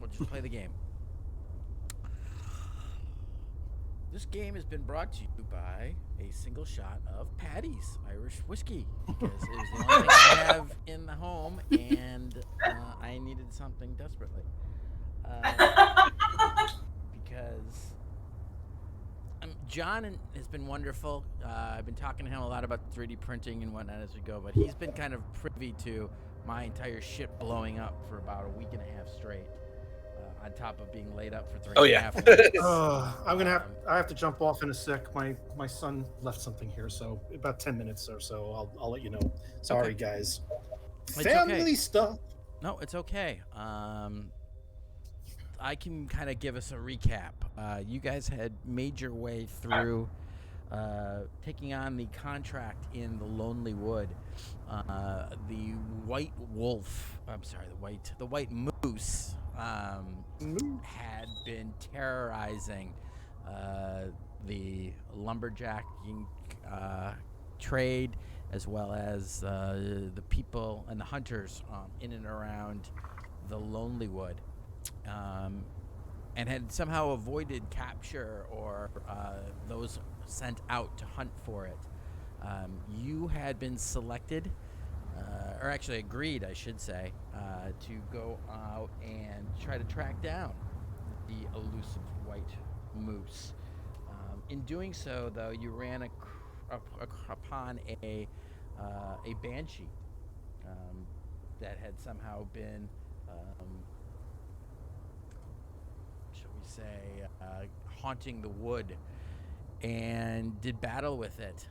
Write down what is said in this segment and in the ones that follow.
we'll just play the game. This game has been brought to you by a single shot of Paddy's Irish whiskey because it was the only thing I have in the home, and I needed something desperately. Because John has been wonderful. I've been talking to him a lot about 3D printing and whatnot as we go, but he's been kind of privy to my entire ship blowing up for about a week and a half straight. On top of being laid up for 3.5 weeks. I have to jump off in a sec. My son left something here, so about 10 minutes or so. I'll let you know. Sorry, guys. It's Family okay. stuff. No, it's okay. I can kind of give us a recap. You guys had made your way through taking on the contract in the Lonely Wood. The white wolf. I'm sorry, the white moose. Had been terrorizing the lumberjacking trade, as well as the people and the hunters in and around the Lonely Wood, and had somehow avoided capture or those sent out to hunt for it. You had been selected, or actually agreed, I should say, to go out and try to track down the elusive white moose. In doing so, though, you ran upon a banshee that had somehow been, shall we say, haunting the wood, and did battle with it.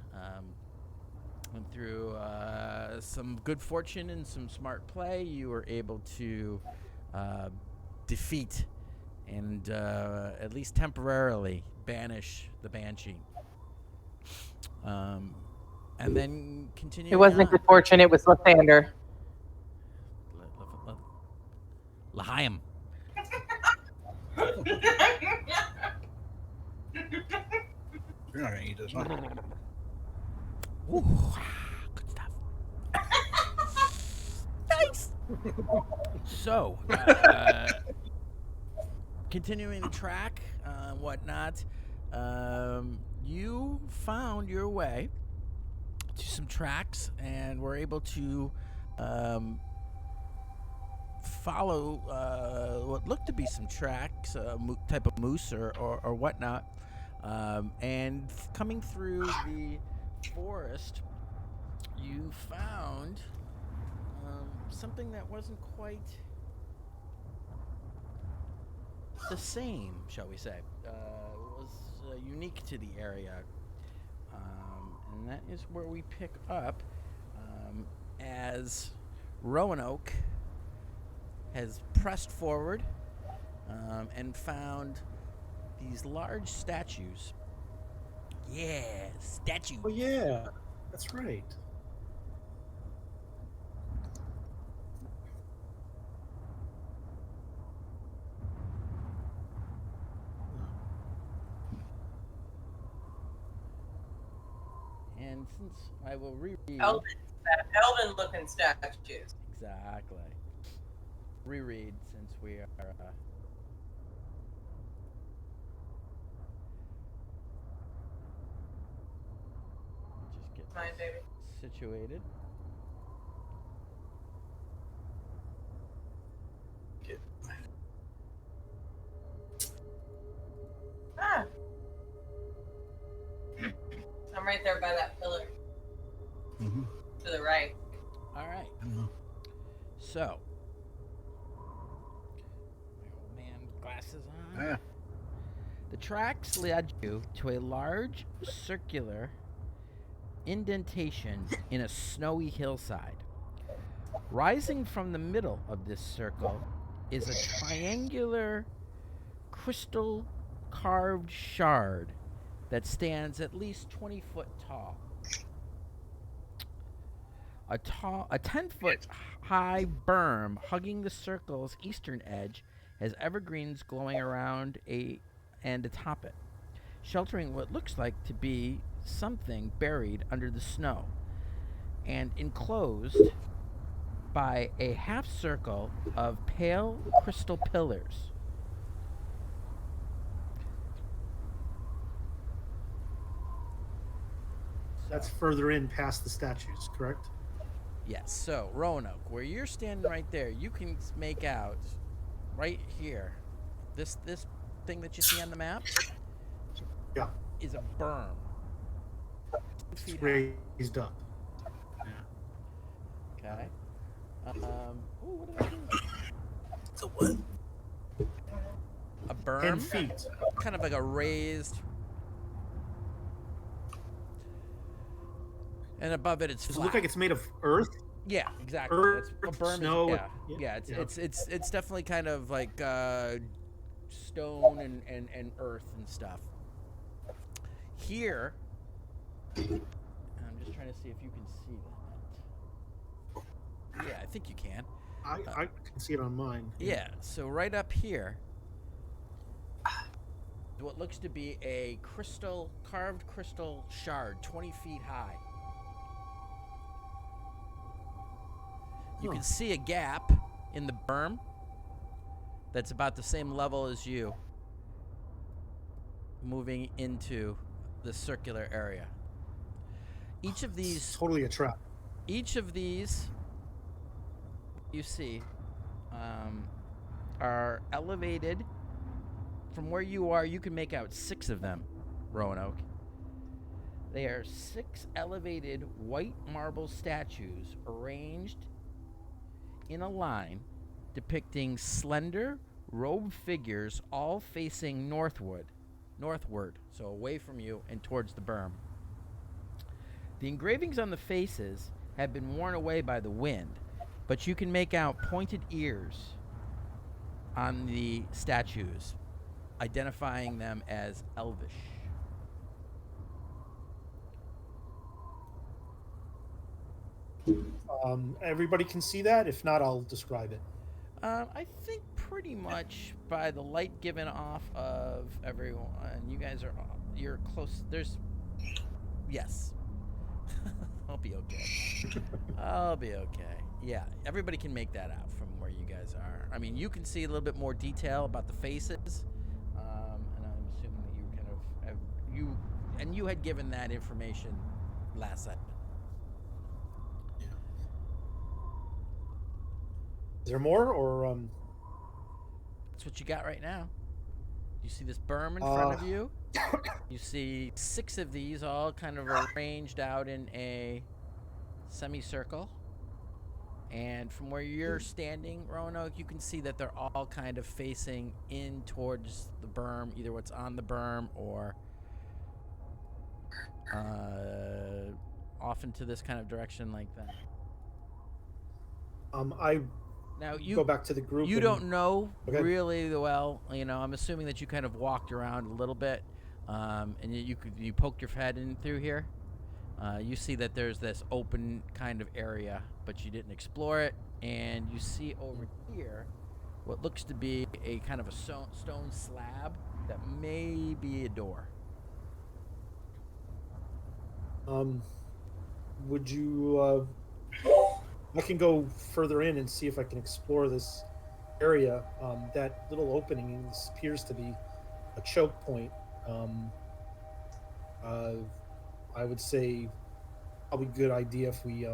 And through some good fortune and some smart play, you were able to defeat and at least temporarily banish the banshee. And then continue. It wasn't good fortune. It was Lathander. L'chaim. You're not gonna eat this, huh? Ooh, good stuff. Nice. So, continuing the track, whatnot, you found your way to some tracks and were able to follow what looked to be some tracks, type of moose or whatnot, and coming through the forest, you found something that wasn't quite the same, shall we say. It was unique to the area, and that is where we pick up as Roanoke has pressed forward and found these large statues. Yeah, statues. Oh, yeah. That's right. And since I will reread... Elven-looking statues. Exactly. Reread since we are... just get Mine, baby. situated. Ah. I'm right there by that pillar. Mm-hmm. To the right. All right. Mm-hmm. So, my old man glasses on. Yeah. The tracks led you to a large circular indentation in a snowy hillside. Rising from the middle of this circle is a triangular crystal carved shard that stands at least 20 foot tall. A 10-foot high berm hugging the circle's eastern edge has evergreens glowing around and atop it, sheltering what looks like to be something buried under the snow. And enclosed by a half circle of pale crystal pillars. That's further in past the statues, correct? Yes. So Roanoke, where you're standing right there, you can make out right here. This thing that you see on the map Yeah. is a berm. 10 It's feet high. raised up. Okay. What did I do? It's a what? A berm. 10 feet. Kind of like a raised. And above it, it's Does it flat. look like it's made of earth? Yeah, exactly. Earth, That's a berm. snow, Yeah. yeah. It's definitely kind of like stone and earth and stuff. Here, I'm just trying to see if you can see that. Yeah, I think you can. I can see it on mine. Yeah. So right up here, what looks to be a carved crystal shard, 20 feet high. You can see a gap in the berm that's about the same level as you, moving into the circular area. Each of It's these, totally a trap. you see, are elevated from where you are. You can make out 6 of them, Roanoke. They are 6 elevated white marble statues arranged in a line depicting slender, robed figures all facing northward, so away from you and towards the berm. The engravings on the faces have been worn away by the wind, but you can make out pointed ears on the statues, identifying them as elvish. Everybody can see that. If not, I'll describe it. I think pretty much by the light given off of everyone, you guys you're close. Yes. I'll be okay. I'll be okay. Yeah, everybody can make that out from where you guys are. I mean, you can see a little bit more detail about the faces, and I'm assuming that you kind of you had given that information last segment. Is there more, or That's what you got right now. You see this berm in front of you. You see 6 of these all kind of arranged out in a semicircle. And from where you're standing, Roanoke, you can see that they're all kind of facing in towards the berm, either what's on the berm or off into this kind of direction like that. I Now go back to the group. You don't know Okay. really well. You know, I'm assuming that you kind of walked around a little bit, and you poked your head in through here. You see that there's this open kind of area, but you didn't explore it. And you see over here what looks to be a kind of a stone slab that may be a door. Would you? I can go further in and see if I can explore this area. That little opening appears to be a choke point. I would say probably a good idea if we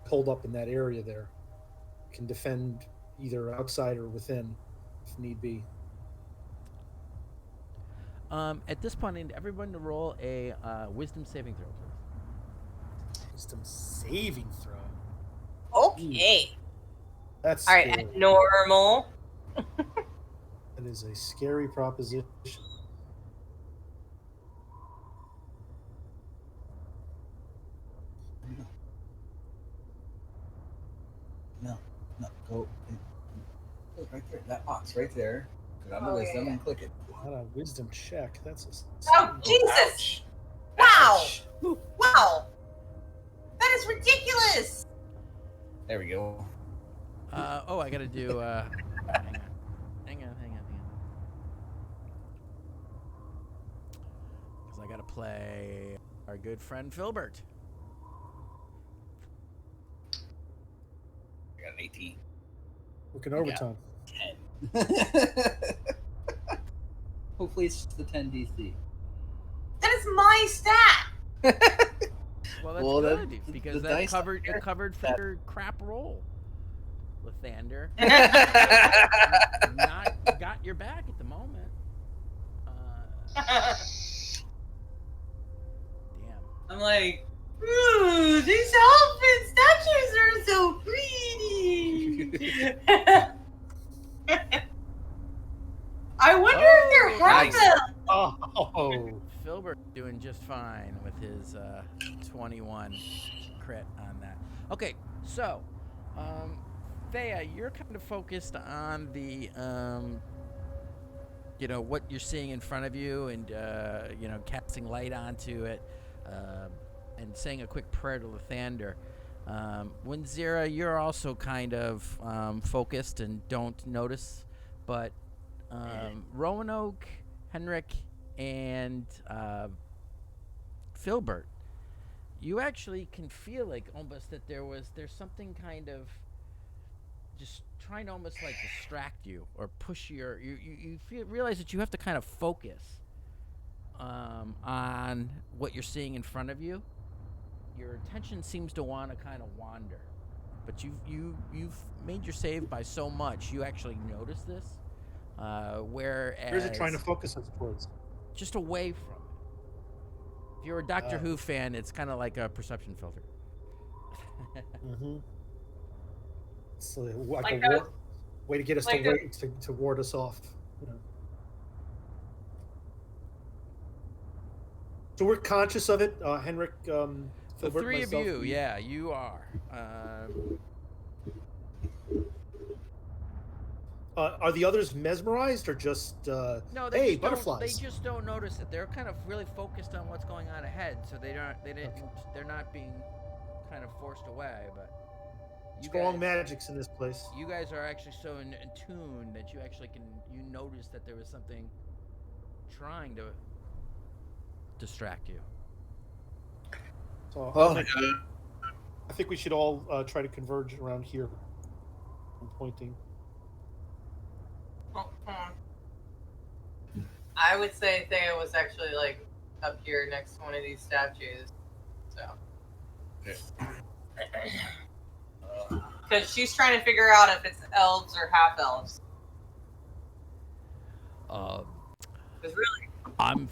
pulled up in that area there. Can defend either outside or within if need be. At this point, I need everyone to roll a wisdom saving throw, please. Wisdom saving throw. Okay. That's All right, scary. at normal. That is a scary proposition. No, go. Look right there, that box right there. Go down to wisdom and click it. Not a wisdom check. That's a. Oh, Jesus! Ouch. Wow! Ouch. Wow! That is ridiculous! There we go. I gotta do. Hang on. Because I gotta play our good friend Filbert. an 18. Working overtime. 10. Hopefully it's just the 10 DC. That is my stat. Well, that's Well, good the because that dice covered don't it covered for your crap roll, Lathander. Not got your back at the moment. Damn. I'm like, ooh, these elephant statues are so pretty. I wonder if they're half nice. elf. Oh, Filbert doing just fine with his 21 crit on that. Okay, so Thea, you're kind of focused on the what you're seeing in front of you, and casting light onto it, and saying a quick prayer to Lathander. Winzira, you're also kind of focused and don't notice, but Roanoke, Henrik, and Filbert, you actually can feel like almost that there's something kind of just trying to almost like distract you or push you realize that you have to kind of focus on what you're seeing in front of you. Your attention seems to want to kind of wander, but you've made your save by so much you actually notice this, whereas where's it trying to focus us towards? just away from it. If you're a Doctor Who fan, it's kind of like a perception filter. Mm-hmm. It's like Like a a- way to get us like to ward us off. You know. So we're conscious of it, Henrik. The Filbert, three myself, of you, yeah, you are. Are the others mesmerized or just? No, hey, just butterflies. They just don't notice it. They're kind of really focused on what's going on ahead, so they're not being kind of forced away. But Strong magics in this place. You guys are actually so in tune that you actually you notice that there was something trying to distract you. So Well, I think we should all try to converge around here. I'm pointing. I would say Thea was actually like up here next to one of these statues. So. Because she's trying to figure out if it's elves or half elves. Because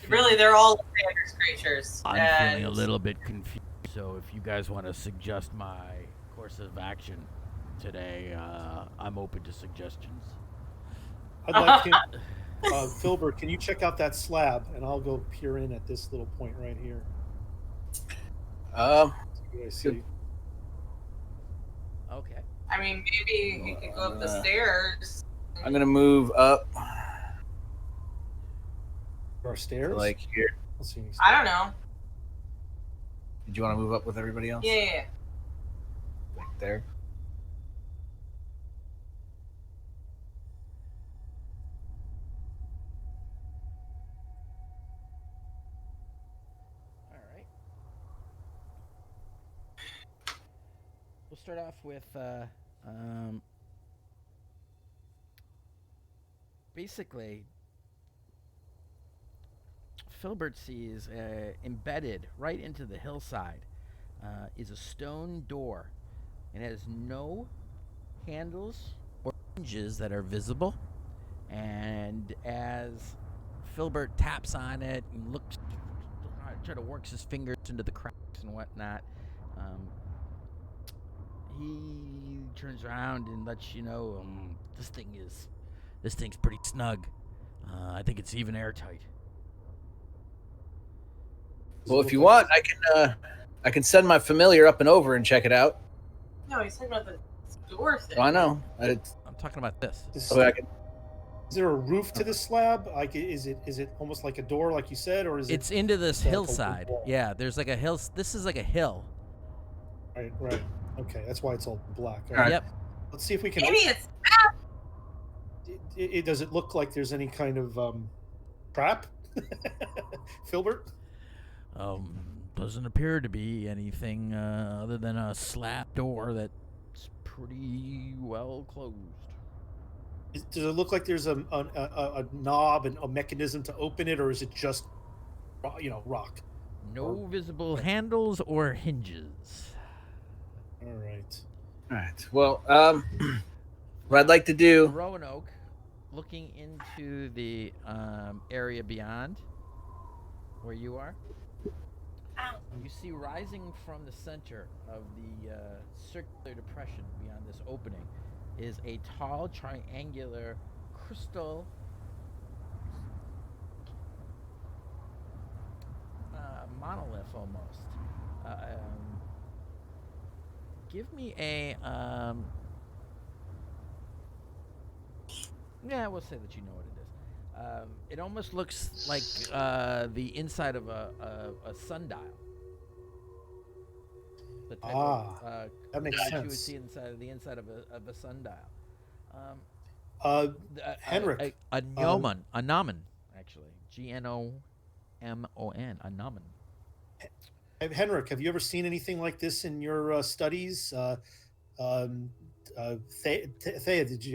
really, they're all Lathander's creatures. I'm feeling a little bit confused. So if you guys want to suggest my course of action today, I'm open to suggestions. I'd like him, Filbert, can you check out that slab, and I'll go peer in at this little point right here. See what I see. Okay. I mean, maybe you could go up the stairs. I'm gonna move up There are stairs. like here. Let's see. I don't know. Did you want to move up with everybody else? Yeah. Like there. All right. We'll start off with basically Filbert sees embedded right into the hillside is a stone door. It has no handles or hinges that are visible, and as Filbert taps on it and looks, try to work his fingers into the cracks and whatnot, he turns around and lets you know this thing's pretty snug. I think it's even airtight. Well, if you want, I can send my familiar up and over and check it out. No, he's talking about the door thing. Oh, I know. I'm talking about this. Is Okay. there a roof to this slab? Like, is it almost like a door, like you said, or is It's into this like a hillside. wall? Yeah, there's like a hill. This is like a hill. Right. Okay, that's why it's all black. All Right. Yep. Let's see if we can. Maybe it's Does it look like there's any kind of trap, Filbert? Doesn't appear to be anything other than a slab door that's pretty well closed. Does it look like there's a knob and a mechanism to open it, or is it just rock? No visible handles or hinges. All right. All right. Well, what I'd like to do. Roanoke, looking into the area beyond where you are, you see rising from the center of the circular depression beyond this opening is a tall triangular crystal monolith almost. Give me a yeah, we'll say that you know what it is. It almost looks like the inside of a sundial. The type of, that makes that sense. you would see inside the inside of a sundial. Henrik, a gnomon, actually, Gnomon, a gnomon. Henrik, have you ever seen anything like this in your studies? Thea,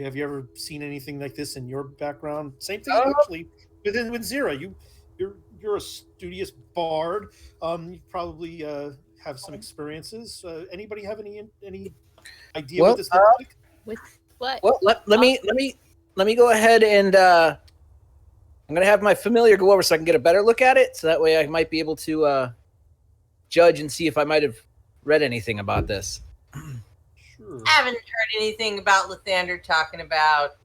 have you ever seen anything like this in your background? Same thing actually within Winzira. You're a studious bard. You probably have some experiences. Anybody have any idea what this looks like? With what? Well, let me go ahead and I'm gonna have my familiar go over so I can get a better look at it. So that way I might be able to judge and see if I might have read anything about this. Sure. I haven't heard anything about Lathander talking about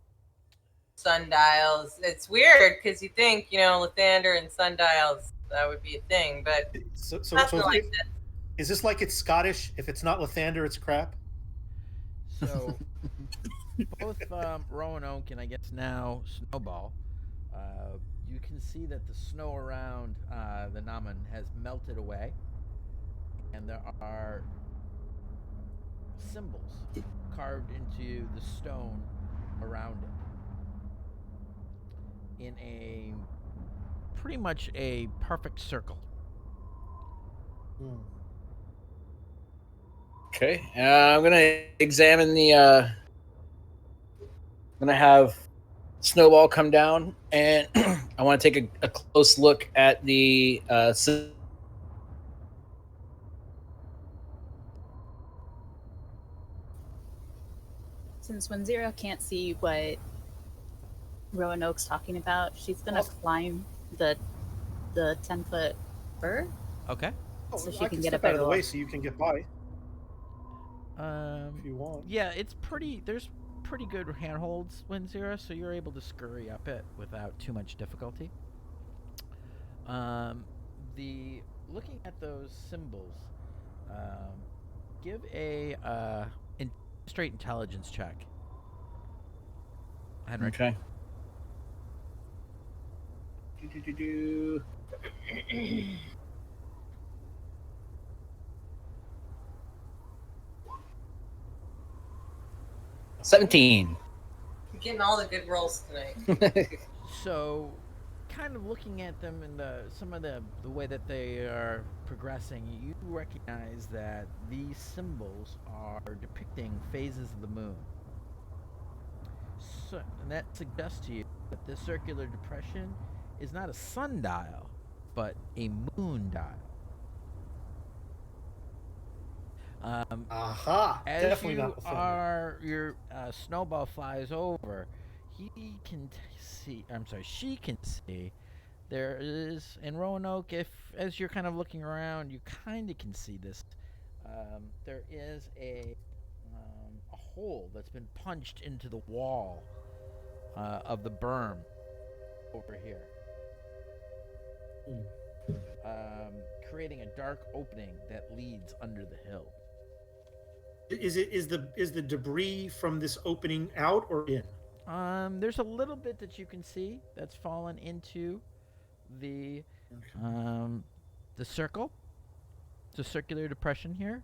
sundials. It's weird because you think, Lathander and sundials, that would be a thing, but So nothing like that. is this like it's Scottish? If it's not Lathander, it's crap? So both Roanoke and I guess now Snowball, you can see that the snow around the Naman has melted away, and there are symbols carved into the stone around it in a pretty much a perfect circle. Okay, I'm gonna examine the. I'm gonna have Snowball come down, and I want to take a close look at the. Since Winzira can't see what Roanoke's talking about, she's gonna climb the 10-foot bird. Okay. So she I can can get a step out of better the way look. so you can get by if you want. Yeah, it's pretty. There's pretty good handholds, Winzira, so you're able to scurry up it without too much difficulty. The looking at those symbols, give a straight intelligence check. Henrik. Okay. 17. I'm getting all the good rolls tonight. So, kind of looking at them and some of the way that they are progressing, you recognize that these symbols are depicting phases of the moon. So, and that suggests to you that this circular depression is not a sundial, but a moon dial. Aha! As Definitely you not Lathander. are, your Snowball flies over. He can see. I'm sorry, she can see. There is in Roanoke. As you're kind of looking around, you kind of can see this. There is a hole that's been punched into the wall of the berm over here, creating a dark opening that leads under the hill. Is the debris from this opening out or in? There's a little bit that you can see that's fallen into the circle, the circular depression here.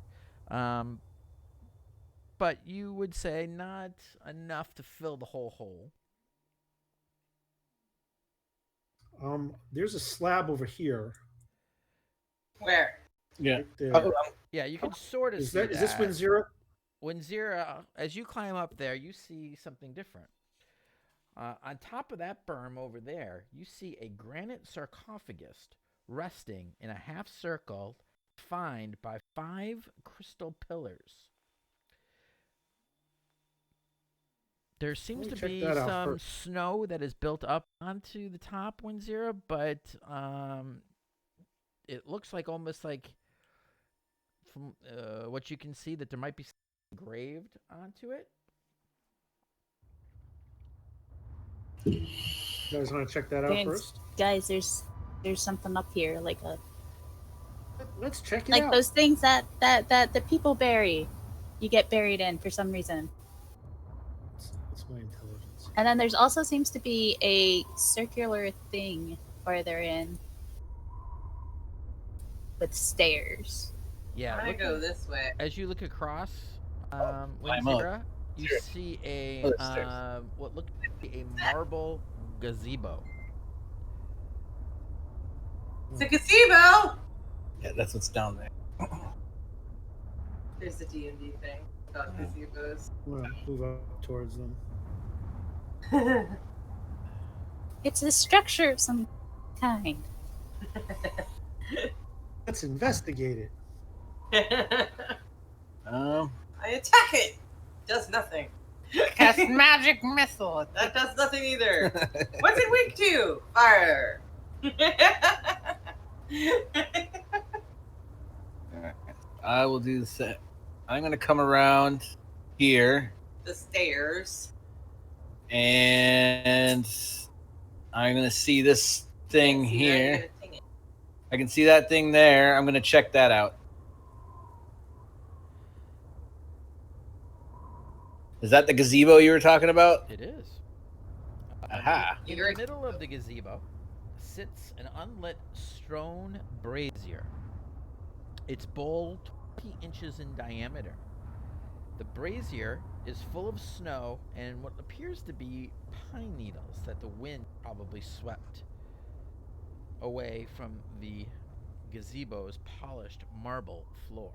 But you would say not enough to fill the whole hole. There's a slab over here. Where? Yeah. Right there. Yeah, you can sort of Is see this Winzira? Zira, as you climb up there, you see something different. On top of that berm over there, you see a granite sarcophagus resting in a half circle defined by 5 crystal pillars. There seems to be some snow that is built up onto the top, Winzira, but it looks like almost like from what you can see that there might be something engraved onto it. You guys want to check that out first? Guys, there's something up here, like a Let's check it like out. those things that the people bury. You get buried in for some reason. That's my intelligence. And then there's also seems to be a circular thing farther in with stairs. Yeah, I'm gonna go this way. as you look across, climb Winzira, you Sure. see a Oh, there's stairs. what looks to be a marble gazebo. It's a gazebo! Yeah, that's what's down there. There's the D&D thing about gazebos. I'm gonna move up towards them. It's a structure of some kind. Let's investigate it. I attack it! Does nothing. Cast magic missile. That does nothing either. What's it weak to? Fire. I will do the same. I'm gonna come around here, The stairs. and I'm gonna see this thing See, now here. you're gonna ting it. I can see that thing there. I'm gonna check that out. Is that the gazebo you were talking about? It is. Aha. In the middle of the gazebo sits an unlit stone brazier. Its bowl 20 inches in diameter. The brazier is full of snow and what appears to be pine needles that the wind probably swept away from the gazebo's polished marble floor.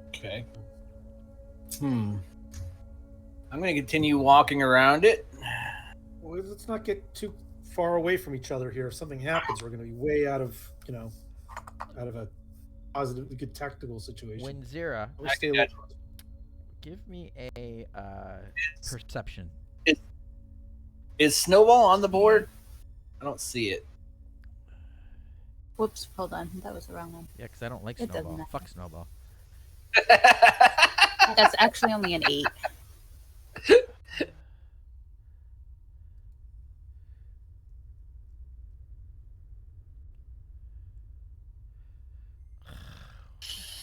Okay. I'm gonna continue walking around it. Well, let's not get too far away from each other here. If something happens, we're going to be way out of a positively good tactical situation. Winzira, We'll stay away. give me a perception. Is Snowball on the board? I don't see it. Whoops, hold on. That was the wrong one. Yeah, because I don't like It doesn't Snowball. matter. Fuck Snowball. That's actually only an 8.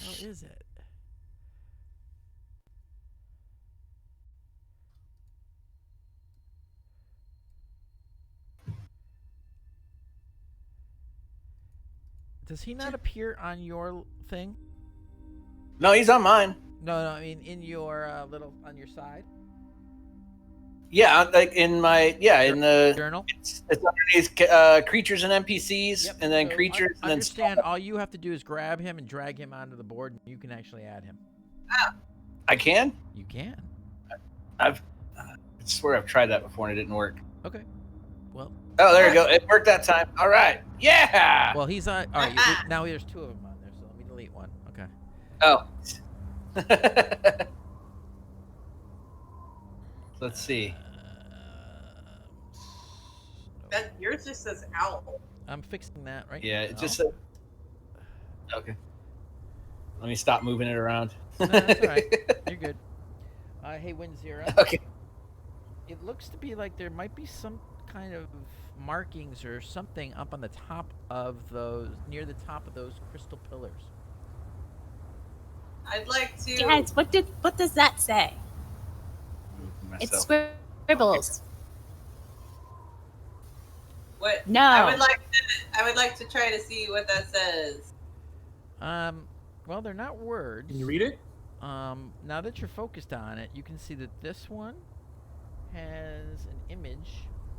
How is it? Does he not appear on your thing? No, he's on mine. No, I mean in your little on your side Yeah, like in my in the journal. it's underneath creatures and NPCs, Yep, and then so creatures, and then understand. All you have to do is grab him and drag him onto the board, and you can actually add him. I can. You can. I swear I've tried that before and it didn't work. Okay. Well, Oh, there you go. It worked that time. All right. Yeah. well, he's on. All right. Now there's 2 of them on there, so let me delete one. Okay. Oh. Let's see. That yours just says owl. I'm fixing that right Yeah, now. it just said. Okay. Let me stop moving it around. No, that's all right. You're good. Hey, Winzira. Okay. It looks to be like there might be some kind of markings or something up on the top of those, near the top of those crystal pillars. I'd like to. Guys, what does that say? It's Myself. scribbles. What? No. I would like to try to see what that says. Well, they're not words. Can you read it? Now that you're focused on it, you can see that this one has an image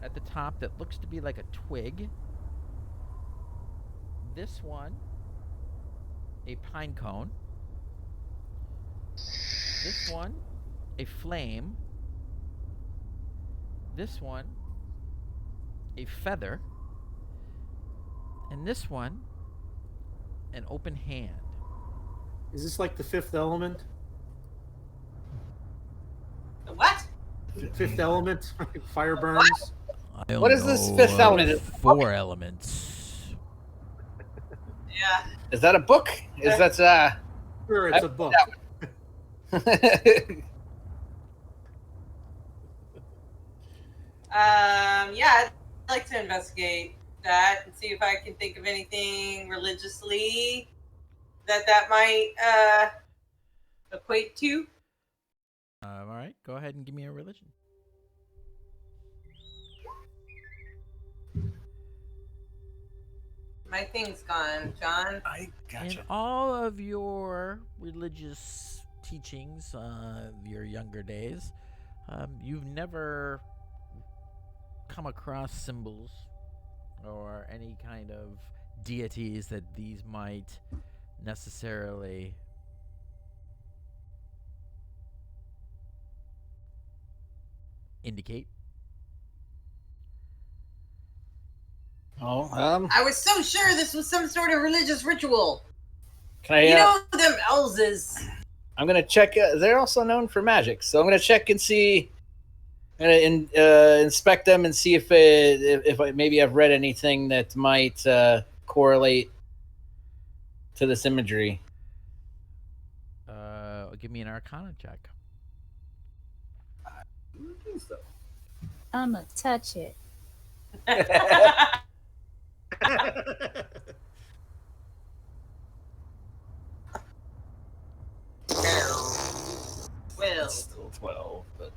at the top that looks to be like a twig. This one a pine cone. This one, a flame. This one, a feather. And this one, an open hand. Is this like the Fifth Element? The what? Fifth Element? Fire burns? I What only is this know fifth of element? 4 elements. Yeah. Is that a book? Is that Sure, it's a book. Yeah, I'd like to investigate that and see if I can think of anything religiously that might equate to. All right, go ahead and give me a religion. My thing's gone, John. I In all of your religious teachings, your younger days, you've never come across symbols or any kind of deities that these might necessarily indicate. Oh, I was so sure this was some sort of religious ritual. can I? You know them elves. I'm gonna check. They're also known for magic, so I'm gonna check and see, and inspect them and see if maybe I've read anything that might correlate to this imagery. Give me an Arcana check. I'm gonna touch it. Well, Still 12, but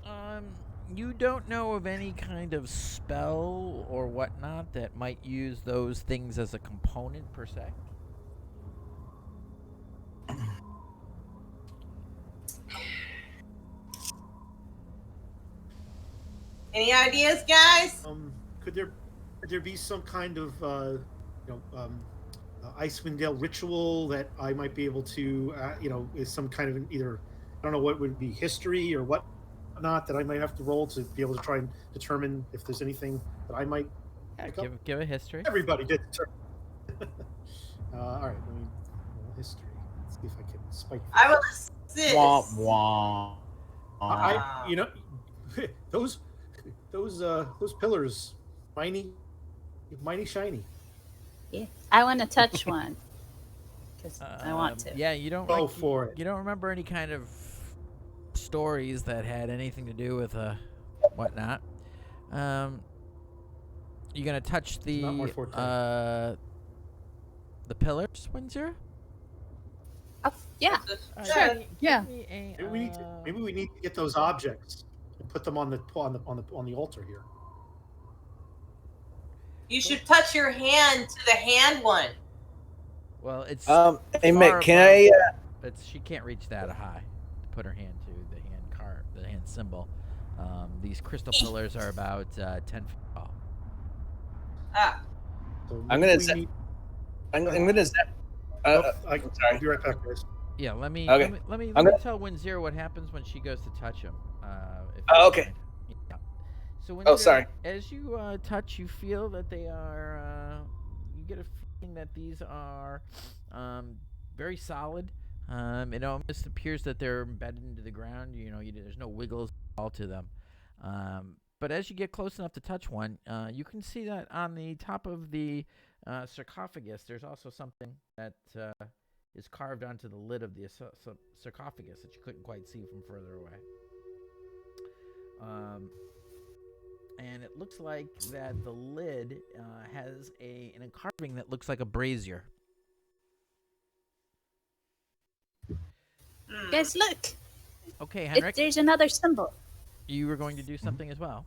You don't know of any kind of spell or whatnot that might use those things as a component per se. any ideas, guys? Could there be some kind of Icewind Dale ritual that I might be able to is some kind of either, I don't know what would be, history or whatnot that I might have to roll to be able to try and determine if there's anything that I might pick up? Give a history. Everybody did determine. All right, let me roll history. Let's see if I can spike this. I will assist. wah, wah. I those pillars, mighty shiny. Yeah, I want to touch one because I want to. Yeah, you don't. Go for it. You don't remember any kind of stories that had anything to do with whatnot. You gonna touch Not my forte. the pillars, Windsor? Oh, yeah. Sure. Yeah. Maybe we need to get those objects and put them on the altar here. You should touch your hand to the hand one. Well, it's Hey far Mick, can above- I? She can't reach that high to put her hand to the hand symbol. These crystal pillars are about 10 feet tall. Ah, So I'm maybe gonna we zap- need- I'm gonna zap. I'll sorry. be right back, guys. Yeah, let me Okay. let me I'm gonna- tell Windsor what happens when she goes to touch him. If Oh, you okay. mind. Yeah. So Oh, sorry. As you touch, you feel that they are. You get a feeling that these are very solid. It almost appears that they're embedded into the ground. There's no wiggles at all to them. But as you get close enough to touch one, you can see that on the top of the sarcophagus, there's also something that is carved onto the lid of the sarcophagus that you couldn't quite see from further away. And it looks like that the lid has an carving that looks like a brazier. Guys, look. Okay, Henrik, There's another symbol. you were going to do something as well.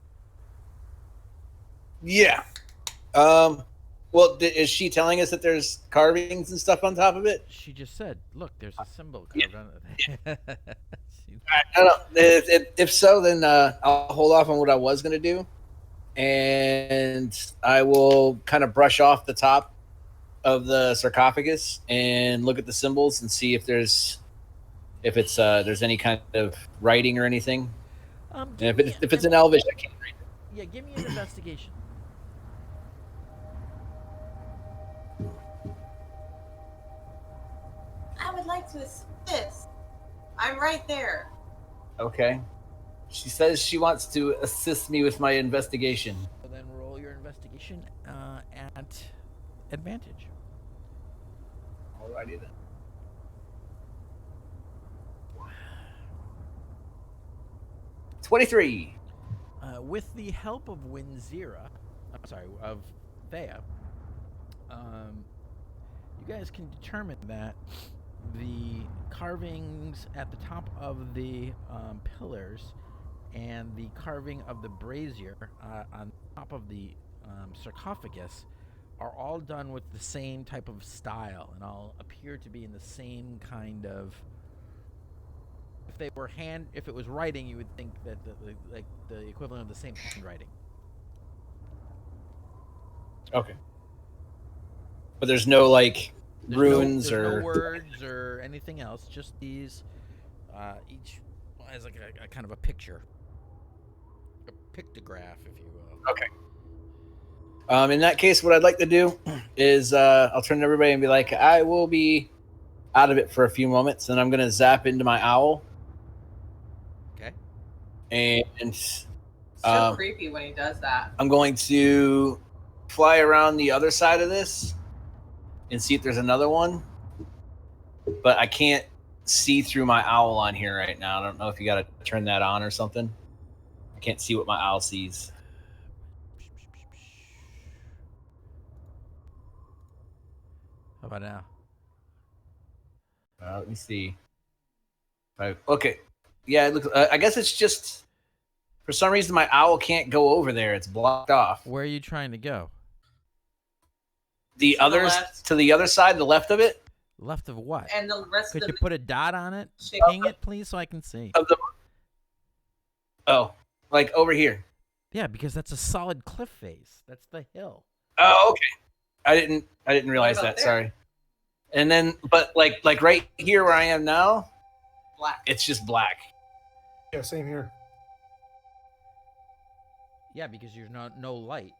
Yeah. Well, is she telling us that there's carvings and stuff on top of it? She just said, "Look, there's a symbol carved on it." I don't know. If so, then I'll hold off on what I was going to do, and I will kind of brush off the top of the sarcophagus and look at the symbols and see if there's any kind of writing or anything. And if it's in Elvish, I can't read it. Yeah, give me an investigation. I would like to assist. I'm right there. Okay. She says she wants to assist me with my investigation. So then roll your investigation at advantage. Alrighty then. $23. With the help of of Thea, you guys can determine that the carvings at the top of the pillars and the carving of the brazier on top of the sarcophagus are all done with the same type of style and all appear to be in the same kind of. If it was writing, you would think that the equivalent of the same handwriting. Okay. But there's no runes there's or no words or anything else. Just these. Each has like a kind of a picture, a pictograph, if you will. Okay. In that case, what I'd like to do is I'll turn to everybody and be like, I will be out of it for a few moments, and I'm going to zap into my owl. Okay. And So creepy when he does that. I'm going to fly around the other side of this and see if there's another one. But I can't see through my owl on here right now. I don't know if you got to turn that on or something. I can't see what my owl sees. How about now? Let me see. Okay. Yeah, it looks. I guess it's just for some reason my owl can't go over there. It's blocked off. Where are you trying to go? The others to the other side, the left of it. Left of what? And the rest Could of you put a dot on it? Shape Ping it, please, so I can see. Of the. Oh, like over here. Yeah, because that's a solid cliff face. That's the hill. Oh, okay. I didn't realize that. there? Sorry. And then, but like right here where I am now, black. it's just black. Yeah, same here. Yeah, because there's no light.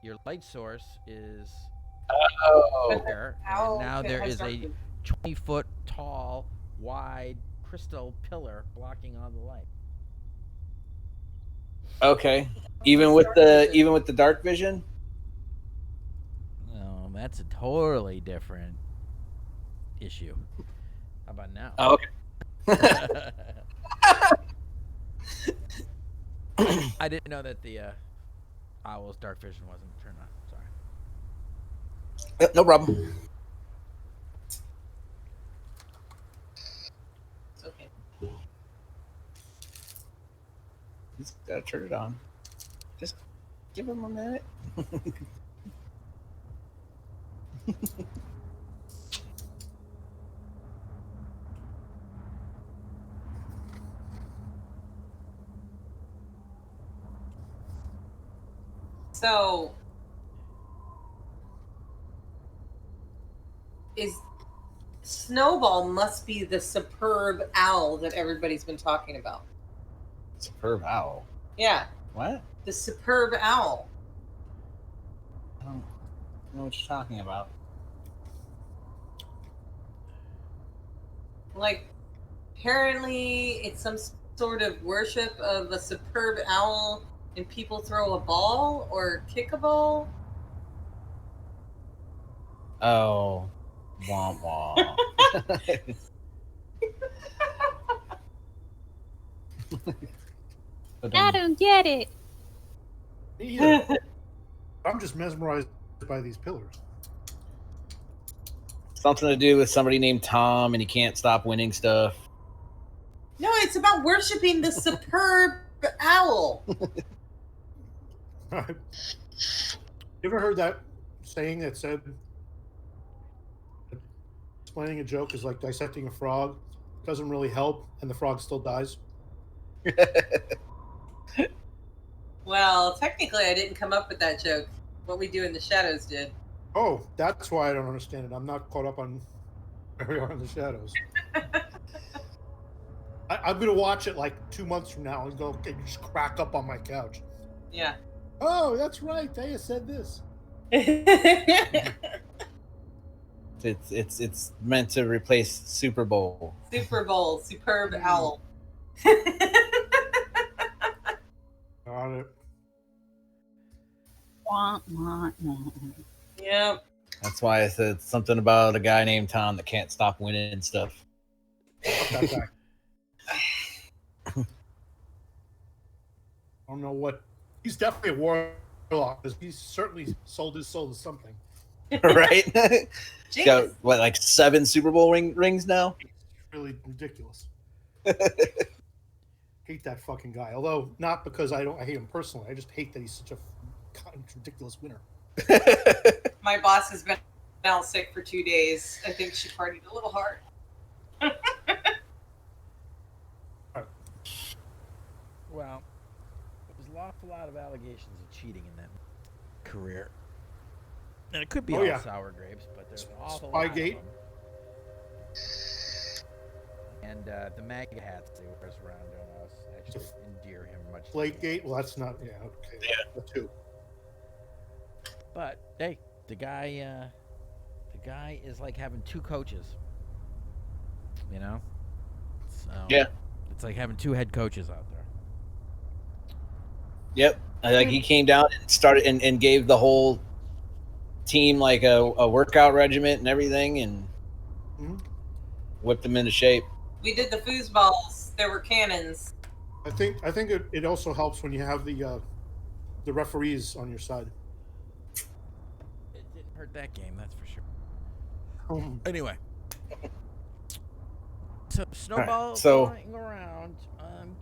Your light source is Oh. there, Owl and now there has is a dark- 20-foot tall, wide crystal pillar blocking all the light. Okay. Even with the dark vision. No, that's a totally different issue. How about now? Oh, okay. I didn't know that the owl's dark vision wasn't turned on. Sorry. Yep, no problem. It's okay. Just gotta turn it on. Just give him a minute. So, Snowball must be the superb owl that everybody's been talking about. Superb owl. Yeah, What? the superb owl. I don't know what you're talking about. Like, apparently it's some sort of worship of a superb owl, and people throw a ball or kick a ball. Oh. Womp womp. I don't get it. Me either. I'm just mesmerized by these pillars. Something to do with somebody named Tom and he can't stop winning stuff. No, it's about worshiping the superb owl. You ever heard that saying that said explaining a joke is like dissecting a frog? Doesn't really help, and the frog still dies. Well, technically, I didn't come up with that joke. What We Do in the Shadows did. Oh, that's why I don't understand it. I'm not caught up on where we are in the shadows. I'm gonna watch it like 2 months from now and go and just crack up on my couch. Yeah. Oh, that's right. Thea said this. It's meant to replace Super Bowl. Super Bowl, superb owl. Got it. Wah, wah, wah. Yep. That's why I said something about a guy named Tom that can't stop winning and stuff. Fuck that guy. I don't know what. He's definitely a warlock because he's certainly sold his soul to something. Right? He's got Jeez. what, like 7 Super Bowl rings now? It's really ridiculous. Hate that fucking guy. Although not because I hate him personally. I just hate that he's such a ridiculous winner. My boss has been out sick for 2 days. I think she partied a little hard. Well, there's an awful lot of allegations of cheating in that career. And it could be Oh, all yeah. sour grapes, but there's an awful lot of Spygate. them. And the MAGA hats they wears around on us actually endear him much. to me. Flakegate. Well, that's not. Yeah. Okay. Yeah. The two. But hey, the guy is like having 2 coaches. You know? So, Yeah. It's like having 2 head coaches out there. Yep. Like he came down and started and gave the whole team like a workout regiment and everything and Mhm. whipped them into shape. We did the foosballs. There were cannons. I think it also helps when you have the referees on your side. It didn't hurt that game, that's for sure. Um, Anyway. So Snowball so- flying around.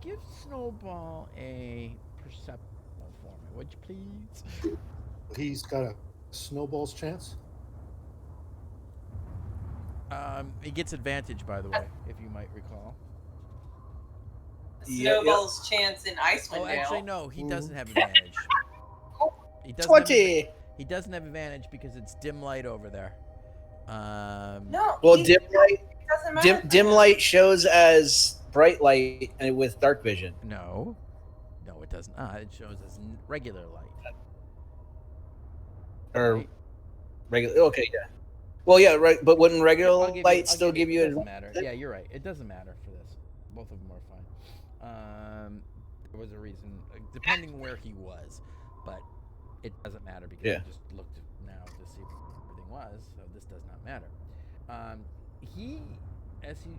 Give Snowball a perception for me, would you please? He's got a snowball's chance. He gets advantage, by the way, if you might recall. Yeah, Snowball's chance in Icewind. Oh, actually, no, he Mhm. doesn't have advantage. He doesn't have 20. he doesn't have advantage because it's dim light over there. No. Well, he- dim light it doesn't matter. dim light shows as bright light and with dark vision. No, it doesn't. It shows as regular light. Or Right? regular. Okay, yeah. Well, yeah, right. But wouldn't regular I'll give you- light I'll still give you It a? doesn't matter. Yeah, you're right. It doesn't matter for this. Both of them are fine. There was a reason, depending where he was, but it doesn't matter because Yeah. I just looked now to see what everything was, so this does not matter.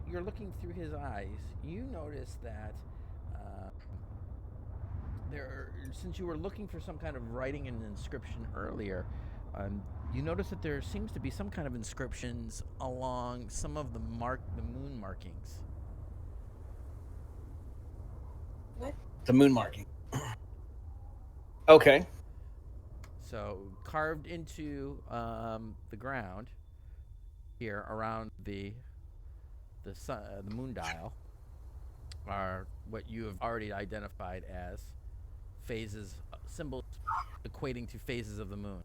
You're looking through his eyes, you notice that since you were looking for some kind of writing and inscription earlier, you notice that there seems to be some kind of inscriptions along some of the moon markings. The moon marking. Okay. So carved into the ground here around the moon dial are what you have already identified as phases, symbols equating to phases of the moon.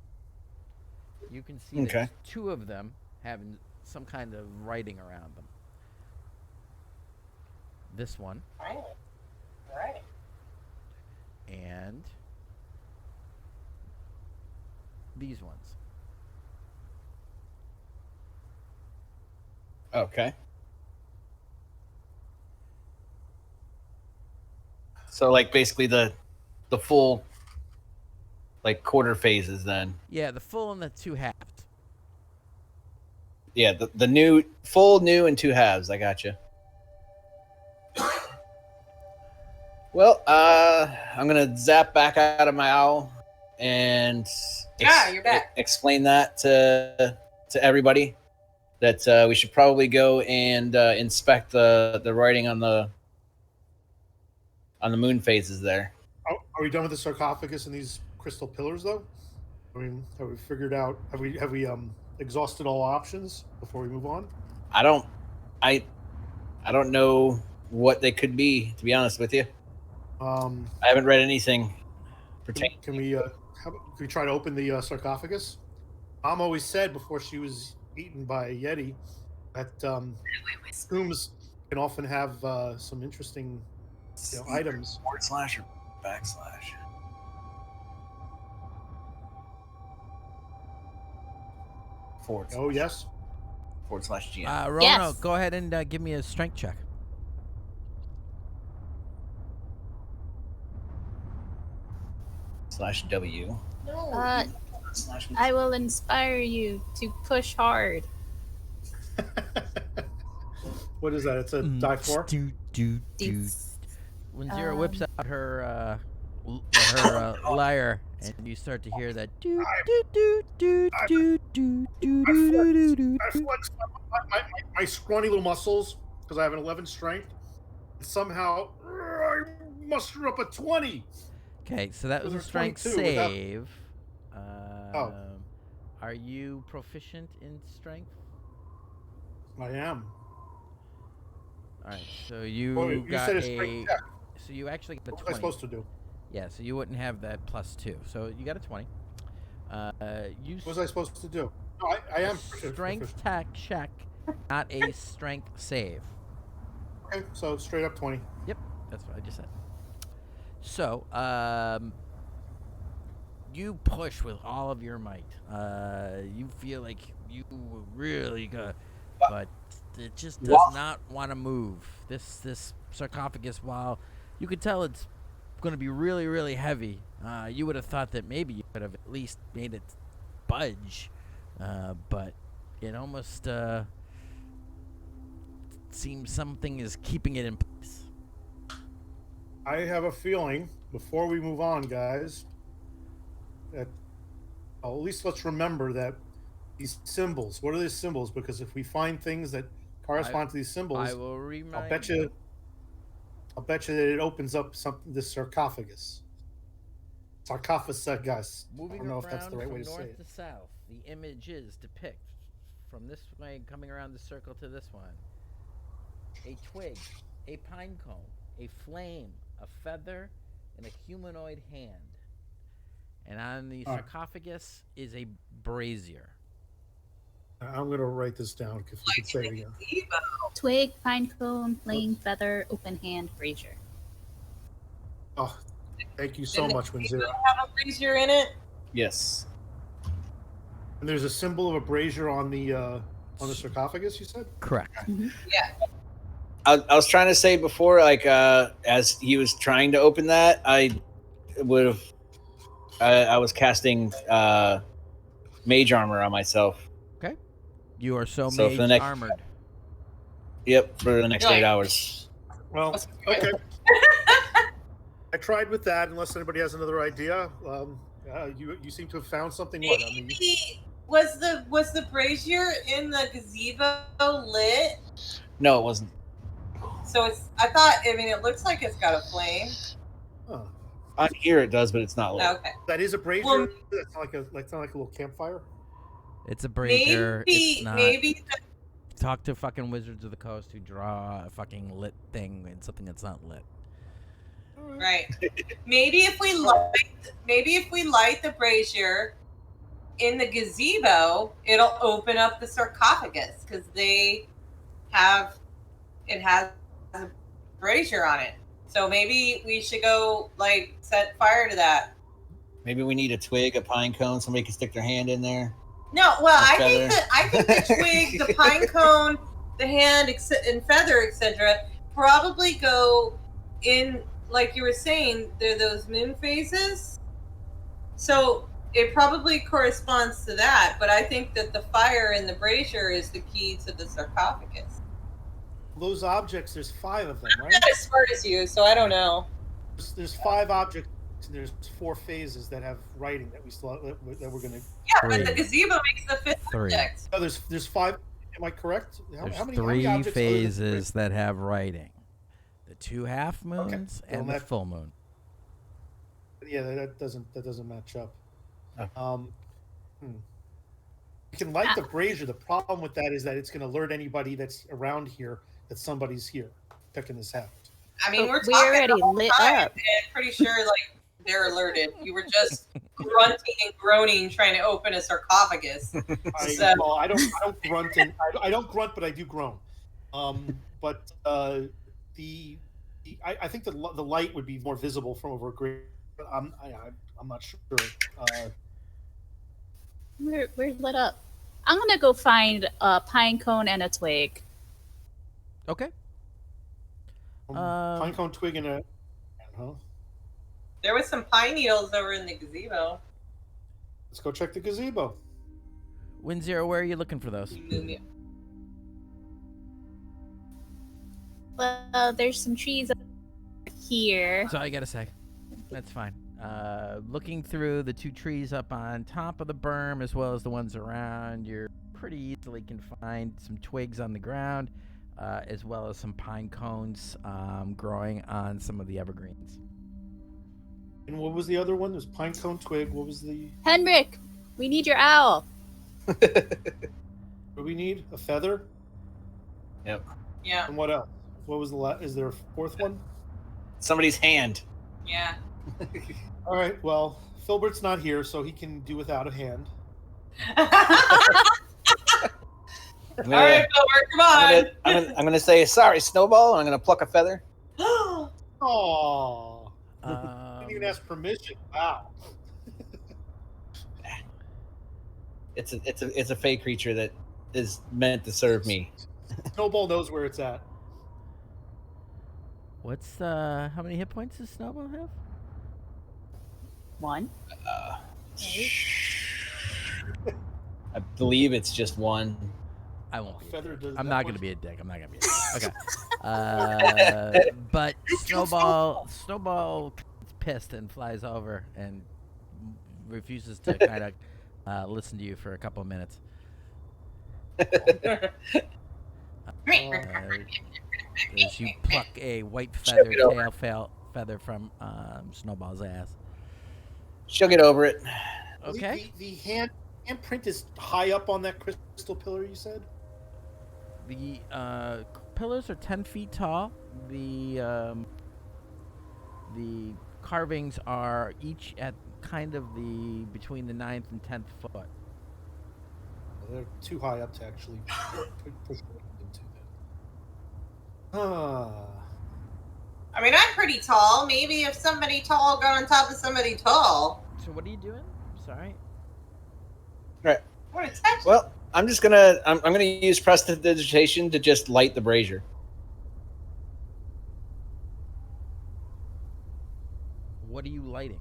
You can see Okay. that 2 of them having some kind of writing around them. This one Right. and these ones. Okay. So like basically the full like quarter phases then. Yeah, the full and the 2 halves. Yeah, the new full new and 2 halves. I got you. Well, I'm gonna zap back out of my owl and You're back. explain that to everybody that we should probably go and inspect the writing on the moon phases there. Are we done with the sarcophagus and these crystal pillars, though? I mean, have we figured out? Have we exhausted all options before we move on? I don't know what they could be, to be honest with you. I haven't read anything pertaining. Can we try to open the sarcophagus? Mom always said before she was eaten by a Yeti that tombs can often have some interesting items. / or backslash. Forward. Oh yes. / GM. Roanoke, Yes. go ahead and give me a strength check. /W. Uh, I will inspire you to push hard. What is that? It's a die 4? It's, When Zero whips out her her lyre, and you start to hear that do do do do do do do do do. I flex my scrawny little muscles because I have an 11 strength. And somehow I muster up a 20. Okay, so that was a Those are strength 22 without- save. Oh. Are you proficient in strength? I am. All right, so you Well, you got said a a. strength check. So you actually got a What was I 20. supposed to do? Yeah, so you wouldn't have that +2. So you got a 20. You What was I supposed to do? No, I am strength check, not a strength save. Okay, so straight up 20. That's what I just said. So, you push with all of your might. You feel like you really got, but it just does not want to move. This sarcophagus, while you could tell it's going to be really, really heavy, you would have thought that maybe you could have at least made it budge, but it almost seems something is keeping it in place. I have a feeling, before we move on, guys, that at least let's remember that these symbols, what are these symbols? Because if we find things that correspond to these symbols, I will remind I'll bet you that it opens up this sarcophagus. Sarcophagus. Moving I don't know if around that's the right from way to say north it. to south, the images depict from this way coming around the circle to this one. A twig, a pine cone, a flame, a feather, and a humanoid hand. And on the All right. sarcophagus is a brazier. I'm going to write this down if you could say it again. twig, pine cone, flame, feather, open hand, brazier. Oh, thank you so much, Winzira. Have a brazier in it. Yes. And there's a symbol of a brazier on the sarcophagus, you said? Correct. I was trying to say before, like, as he was trying to open that, I was casting mage armor on myself. You are so So for mage the next- armored. Yep, for the next Right. 8 hours. Well, okay. I tried with that, unless anybody has another idea. You seem to have found something. What? I mean, Maybe was the brazier in the gazebo lit? No, it wasn't. So it looks like it's got a flame. huh. On here it does, but it's not lit. Okay. That is a brazier. Well- That's not like a little campfire. It's a brazier. It's not. Maybe Talk to fucking Wizards of the Coast who draw a fucking lit thing and something that's not lit. right. Maybe if we light the brazier in the gazebo, it'll open up the sarcophagus because it has a brazier on it. So maybe we should go set fire to that. Maybe we need a twig, a pine cone. Somebody can stick their hand in there. No, well, A I think the twig, the pine cone, the hand, and feather, etc., probably go in, like you were saying. They're those moon phases, so it probably corresponds to that. But I think that the fire in the brazier is the key to the sarcophagus. Those objects, there's 5 of them, I'm right? not as smart as you, so I don't know. There's 5 objects, and there's 4 phases that have writing that we're going to. Yeah, but the Three. gazebo makes the 5th 3. object. Oh, there's 5. Am I correct? There's how many 3 objects other than phases that have writing. The 2 half moons Well, and the that- full moon. Yeah, that doesn't match up. Oh. You can light the brazier. The problem with that is that it's going to alert anybody that's around here that somebody's here picking this out. I mean, we're We talking already the whole lit time, up. and pretty sure They're alerted. You were just grunting and groaning trying to open a sarcophagus. Well, I don't grunt, and I don't grunt, but I do groan. But I think the light would be more visible from over a great. I'm not sure. We're lit up. I'm gonna go find a pine cone and a twig. Okay. Pine cone, twig, and a. Huh? There was some pine needles over in the gazebo. Let's go check the gazebo. Wind Zero, where are you looking for those? Well, there's some trees up here. So I gotta say, that's fine. Looking through the 2 trees up on top of the berm, as well as the ones around, you're pretty easily can find some twigs on the ground, as well as some pine cones growing on some of the evergreens. And what was the other one? There's pine cone, twig. What was the? Henrik, we need your owl. What do we need? A feather. Yep. Yeah. And what else? What was the last? Is there a 4th one? Somebody's hand. Yeah. All right. Well, Filbert's not here, so he can do without a hand. All right, Filbert, come on. I'm gonna say sorry, Snowball. And I'm gonna pluck a feather. Oh. Didn't even ask permission. Wow. It's a fey creature that is meant to serve me. Snowball knows where it's at. What's how many hit points does Snowball have? 1. I believe it's just 1. I won't be. Feather does I'm that not much. gonna be a dick. I'm not gonna be a dick. Okay. But Snowball gets pissed and flies over and refuses to kind of listen to you for a couple of minutes. As you pluck a white feather from Snowball's ass. She'll get over it. Okay. The handprint is high up on that crystal pillar. You said. The pillars are 10 feet tall. The carvings are each at kind of between the 9th and 10th foot. Well, they're too high up to actually push into that. I mean, I'm pretty tall. Maybe if somebody tall got on top of somebody tall. So what are you doing? Sorry. Right. What a text. Well, I'm gonna use prestidigitation to just light the brazier. What are you lighting?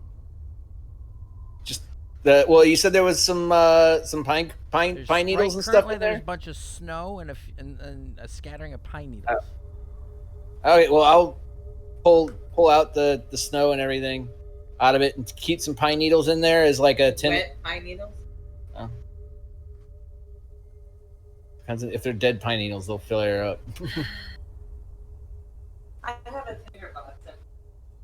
Just well, you said there was some pine needles and stuff Currently, in there's there. a bunch of snow and a scattering of pine needles. Okay, well, I'll pull out the snow and everything out of it and keep some pine needles in there as like a tin. Wet pine needles? Depends if they're dead pine needles, they'll fill her up. I have a tinderbox.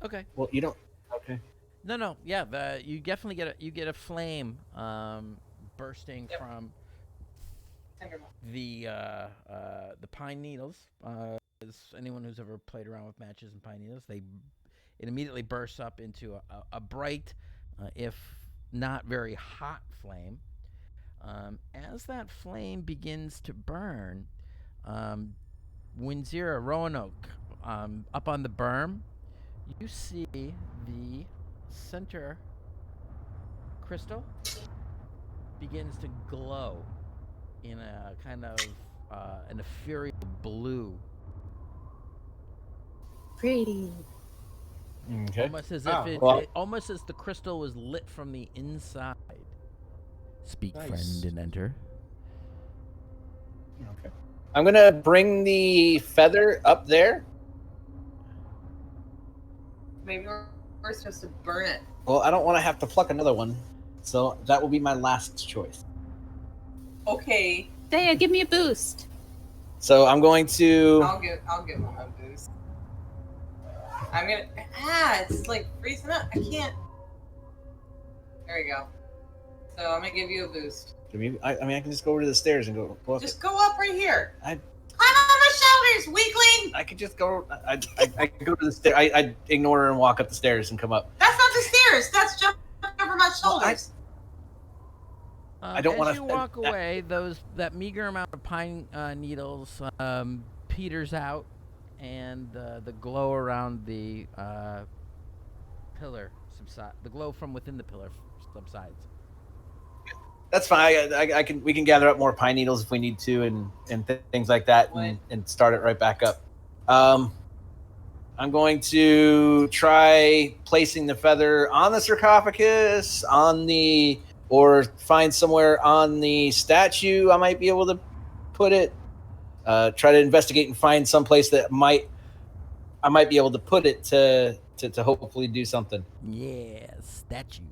Okay. Well, you don't. Okay. No. Yeah, you definitely get a flame bursting from Tinderbox. the pine needles. As anyone who's ever played around with matches and pine needles, it immediately bursts up into a bright, if not very hot flame. As that flame begins to burn, Winzira, Roanoke, up on the berm, you see the center crystal begins to glow in a kind of an ethereal blue, Pretty. Okay. almost as Wow. if Well- almost as the crystal was lit from the inside. Speak, Nice. friend, and enter. Okay. I'm gonna bring the feather up there. Maybe we're supposed to burn it. Well, I don't want to have to pluck another one, so that will be my last choice. Okay, Thea, give me a boost. So I'm going to. I'll give him a boost. I'm gonna. It's like freezing up. I can't. There you go. So I'm gonna give you a boost. I mean, I can just go over to the stairs and go up. Just go up right here. I- Climb on my stairs, weakling. I could just go. I could go to the stairs. I ignore her and walk up the stairs and come up. That's not the stairs. That's jumping over my shoulders. I don't want to. As you walk away, that meager amount of pine needles peters out, and the glow around the pillar subsides. The glow from within the pillar subsides. That's fine. I can. We can gather up more pine needles if we need to, and things like that, and start it right back up. I'm going to try placing the feather on the sarcophagus, or find somewhere on the statue I might be able to put it. Try to investigate and find some place that I might be able to put it to hopefully do something. Yeah, statue.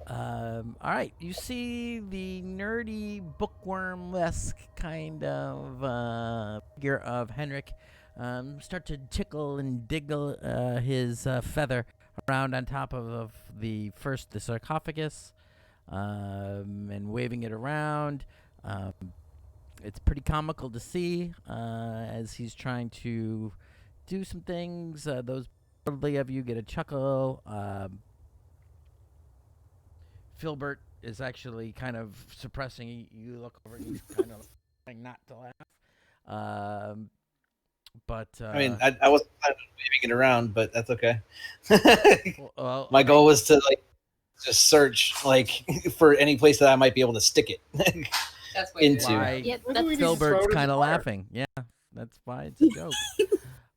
All right, you see the nerdy bookworm-esque kind of figure of Henrik start to tickle and diggle his feather around on top of the sarcophagus and waving it around. It's pretty comical to see as he's trying to do some things. Those probably of you get a chuckle. Filbert is actually kind of suppressing. You look over and he's kind of trying not to laugh. But I mean, I wasn't planning on waving it around, but that's okay. well, My goal was to just search for any place that I might be able to stick it That's what into. why Yeah, Maybe we that's just throw Filbert's it in the kind of fire. laughing. Yeah, that's why it's a joke.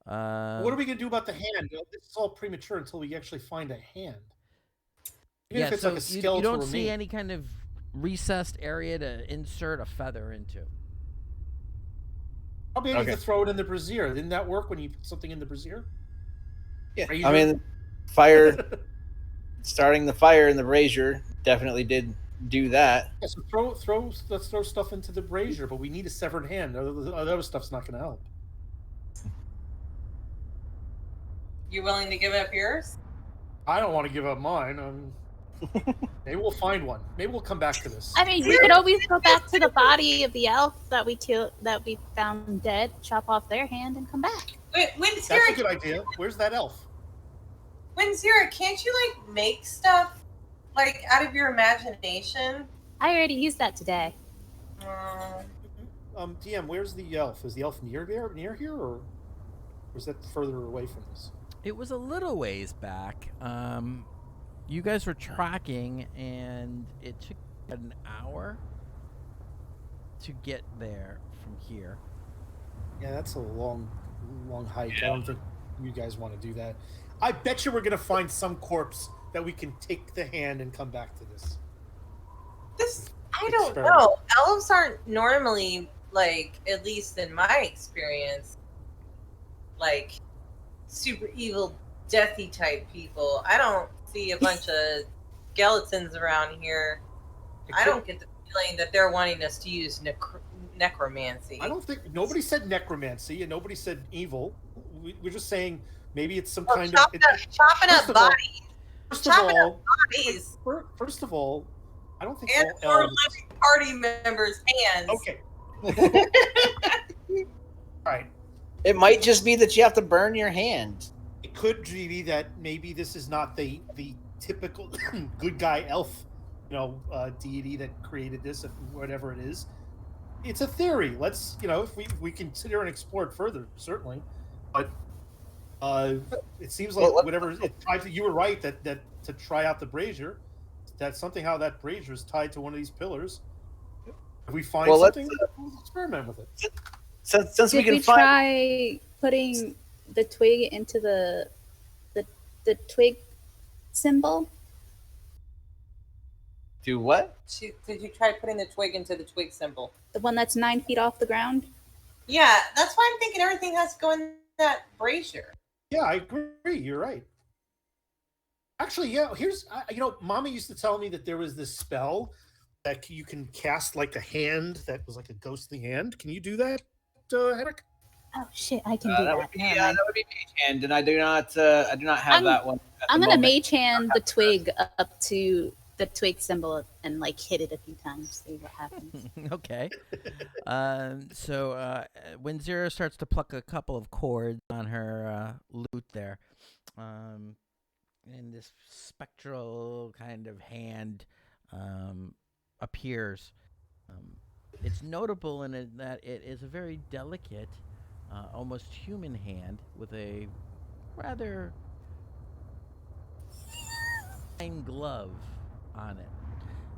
What are we gonna do about the hand? This is all premature until we actually find a hand. Even if it's so like a you skeletal don't see remain. any kind of recessed area to insert a feather into. Probably I need Okay. to throw it in the brazier. Didn't that work when you put something in the brazier? Yeah, Brazier? I mean, fire. Starting the fire in the brazier definitely did do that. Yeah, so let's throw stuff into the brazier, but we need a severed hand. Other stuff's not gonna help. You willing to give up yours? I don't want to give up mine. Maybe we'll find one. Maybe we'll come back to this. I mean, we could always go back to the body of the elf that we found dead, chop off their hand, and come back. Wait, That's a good idea. Where's that elf? Zira, can't you make stuff out of your imagination? I already used that today. TM, where's the elf? Is the elf near here, or is that further away from us? It was a little ways back. You guys were tracking, and it took an hour to get there from here. Yeah, that's a long hike. I don't think you guys want to do that. I bet you we're gonna find some corpse that we can take the hand and come back to this. I don't Experiment. know. Elves aren't normally at least in my experience, super evil, deathy type people. I don't see a bunch of skeletons around here. I don't get the feeling that they're wanting us to use necromancy. I don't think nobody said necromancy and nobody said evil. We're just saying maybe it's some kind of chopping up first of all- bodies. First of chopping all, Bodies. first of all, I don't think And all or elves. living party members' hands. Okay. All right. It might just be that you have to burn your hand. It could be that maybe this is not the typical good guy elf, deity that created this, whatever it is. It's a theory. Let's, if we consider and explore it further, certainly. But it seems like you were right that to try out the brazier, that somehow that brazier is tied to one of these pillars. If we find something, we'll experiment with it. Since we Did can we find. try putting the twig into the twig symbol? Do what? Did you try putting the twig into the twig symbol? The one that's 9 feet off the ground? Yeah, that's why I'm thinking everything has to go in that brazier. Yeah, I agree. You're right. Actually, yeah. Here's, Mama used to tell me that there was this spell that you can cast like a hand that was like a ghostly hand. Can you do that, Henrik? Oh shit, I can do that. Would be, Never that mind. would be mage hand, and I do not have I'm- that one. I'm the gonna moment. mage hand the twig up to the twig symbol and like hit it a few times, see what happens. Okay. So when Zero starts to pluck a couple of chords on her lute there, and this spectral kind of hand appears. It's notable in it that it is a very delicate, almost human hand with a rather fine glove on it,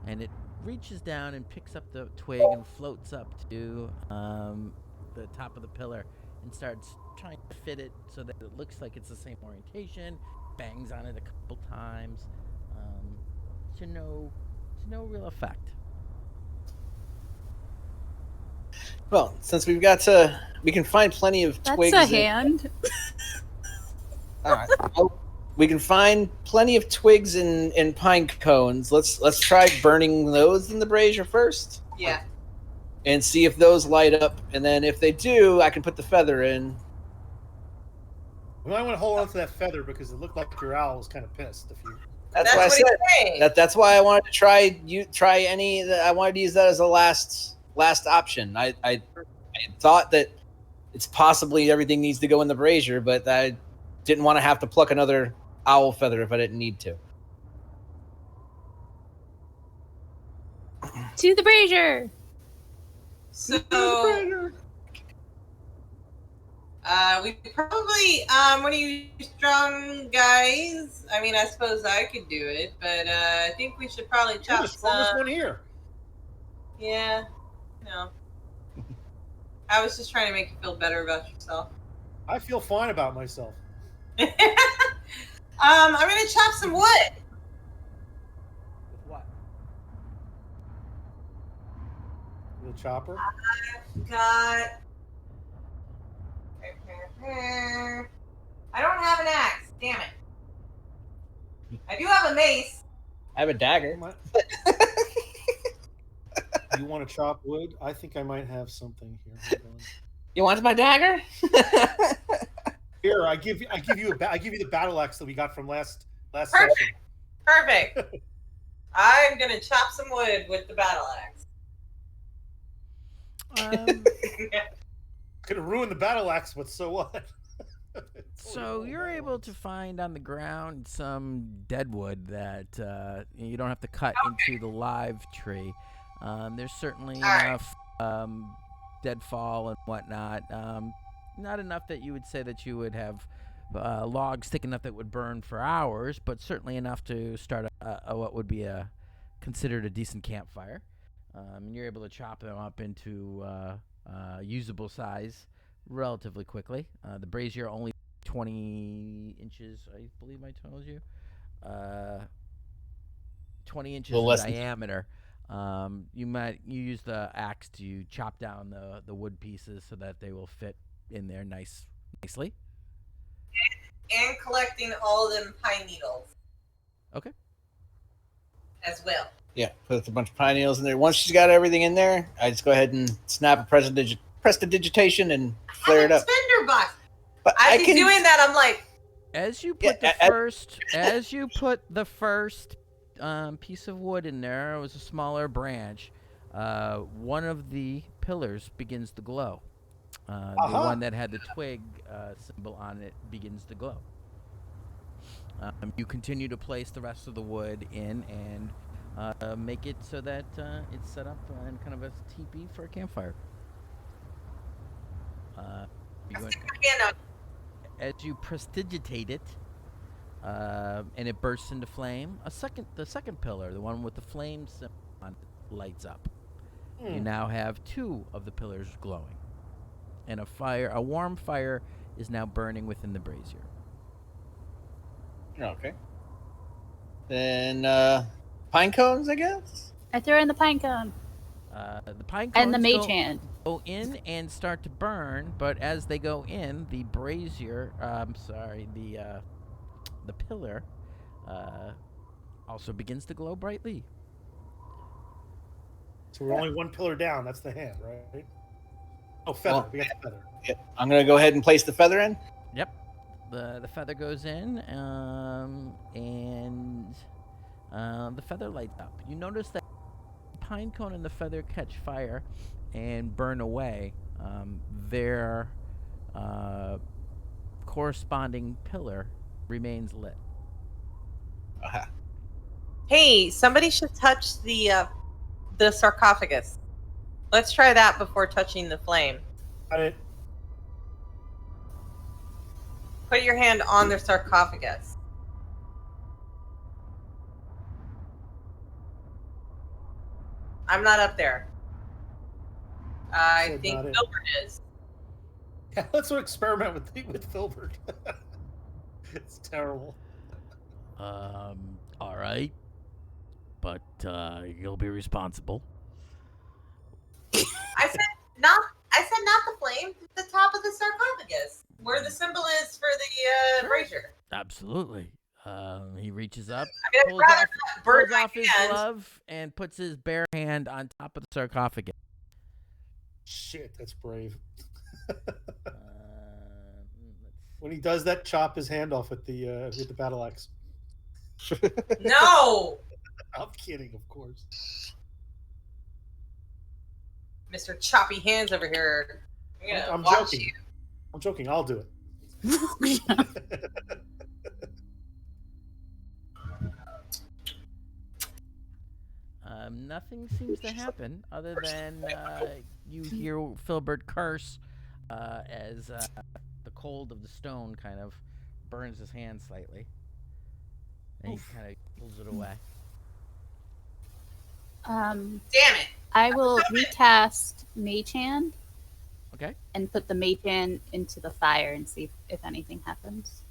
and it reaches down and picks up the twig and floats up to the top of the pillar and starts trying to fit it so that it looks like it's the same orientation. Bangs on it a couple times, to no real effect. Well, since we can find plenty of That's twigs. a hand. All right. Well, we can find plenty of twigs and pine cones. Let's try burning those in the brazier first. Yeah. And see if those light up, and then if they do, I can put the feather in. We might want to hold on to that feather because it looked like your owl was kind of pissed. If you That's why I what he's said saying. that's why I wanted to try any. I wanted to use that as a last option. I thought that it's possibly everything needs to go in the brazier, but I didn't want to have to pluck another owl feather if I didn't need to. To the brazier. So, we probably, what are you strong guys? I mean, I suppose I could do it, but I think we should probably you're chop the strongest some. one here. Yeah, no. I was just trying to make you feel better about yourself. I feel fine about myself. I'm gonna chop some wood. With what? The chopper. Got. I don't have an axe. Damn it. I do have a mace. I have a dagger. You want to chop wood? I think I might have something here. Hold on. You want my dagger? Here, I give you the battle axe that we got from last Perfect. session. Perfect. I'm gonna chop some wood with the battle axe. Could have ruined the battle axe, but so what? So you're able to find on the ground some dead wood that you don't have to cut into the live tree. There's certainly enough deadfall and whatnot. Not enough that you would say that you would have logs thick enough that would burn for hours, but certainly enough to start what would be considered a decent campfire. And you're able to chop them up into usable size relatively quickly. The brazier only 20 inches, I believe I told you. 20 inches in diameter. You use the axe to chop down the wood pieces so that they will fit in there nicely. And collecting all of them pine needles. Okay. As well. Yeah, put a bunch of pine needles in there. Once she's got everything in there, I just go ahead and snap a prestidigitation and flare it up. Tinderbox. But As he's doing that, I'm like, As you put the first piece of wood in there, it was a smaller branch. One of the pillars begins to glow. The one that had the twig symbol on it begins to glow. You continue to place the rest of the wood in and make it so that it's set up in kind of a teepee for a campfire. As you prestidigitate it, and it bursts into flame, the second pillar, the one with the flame symbol on it, lights up. You now have two of the pillars glowing, and a warm fire is now burning within the brazier. Okay. Then pine cones, I guess. I throw in the pine cone The pine cones and the mage hand. go in and start to burn, but as they go in, the brazier, the pillar, also begins to glow brightly. So we're only one pillar down. That's the hand, right? Oh, feather. We got the feather. Yeah, I'm gonna go ahead and place the feather in. Yep. The feather goes in, and The feather lights up. You notice that the pine cone and the feather catch fire and burn away. Their corresponding pillar remains lit. Aha. Hey, somebody should touch the sarcophagus. Let's try that before touching the flame. Got it. Put your hand on the sarcophagus. I'm not up there. I Said think not it. Filbert is. Yeah, let's experiment with Filbert. It's terrible. All right. But you'll be responsible. I said not the flame. The top of the sarcophagus, where the symbol is for the brazier. Absolutely. He reaches up, I mean, I'd pulls rather off, not burn pulls my off his hand. glove, and puts his bare hand on top of the sarcophagus. Shit, that's brave. Let's When he does that, chop his hand off with the battle axe. No, I'm kidding, of course. Mr. Choppy Hands over here. I'm gonna I'm watch joking. you. I'm joking. I'll do it. Nothing seems to happen other than you hear Filbert curse as the cold of the stone kind of burns his hand slightly. And he kind of pulls it away. Damn it! I will recast Mage Hand Okay. and put the Mage Hand into the fire and see if anything happens.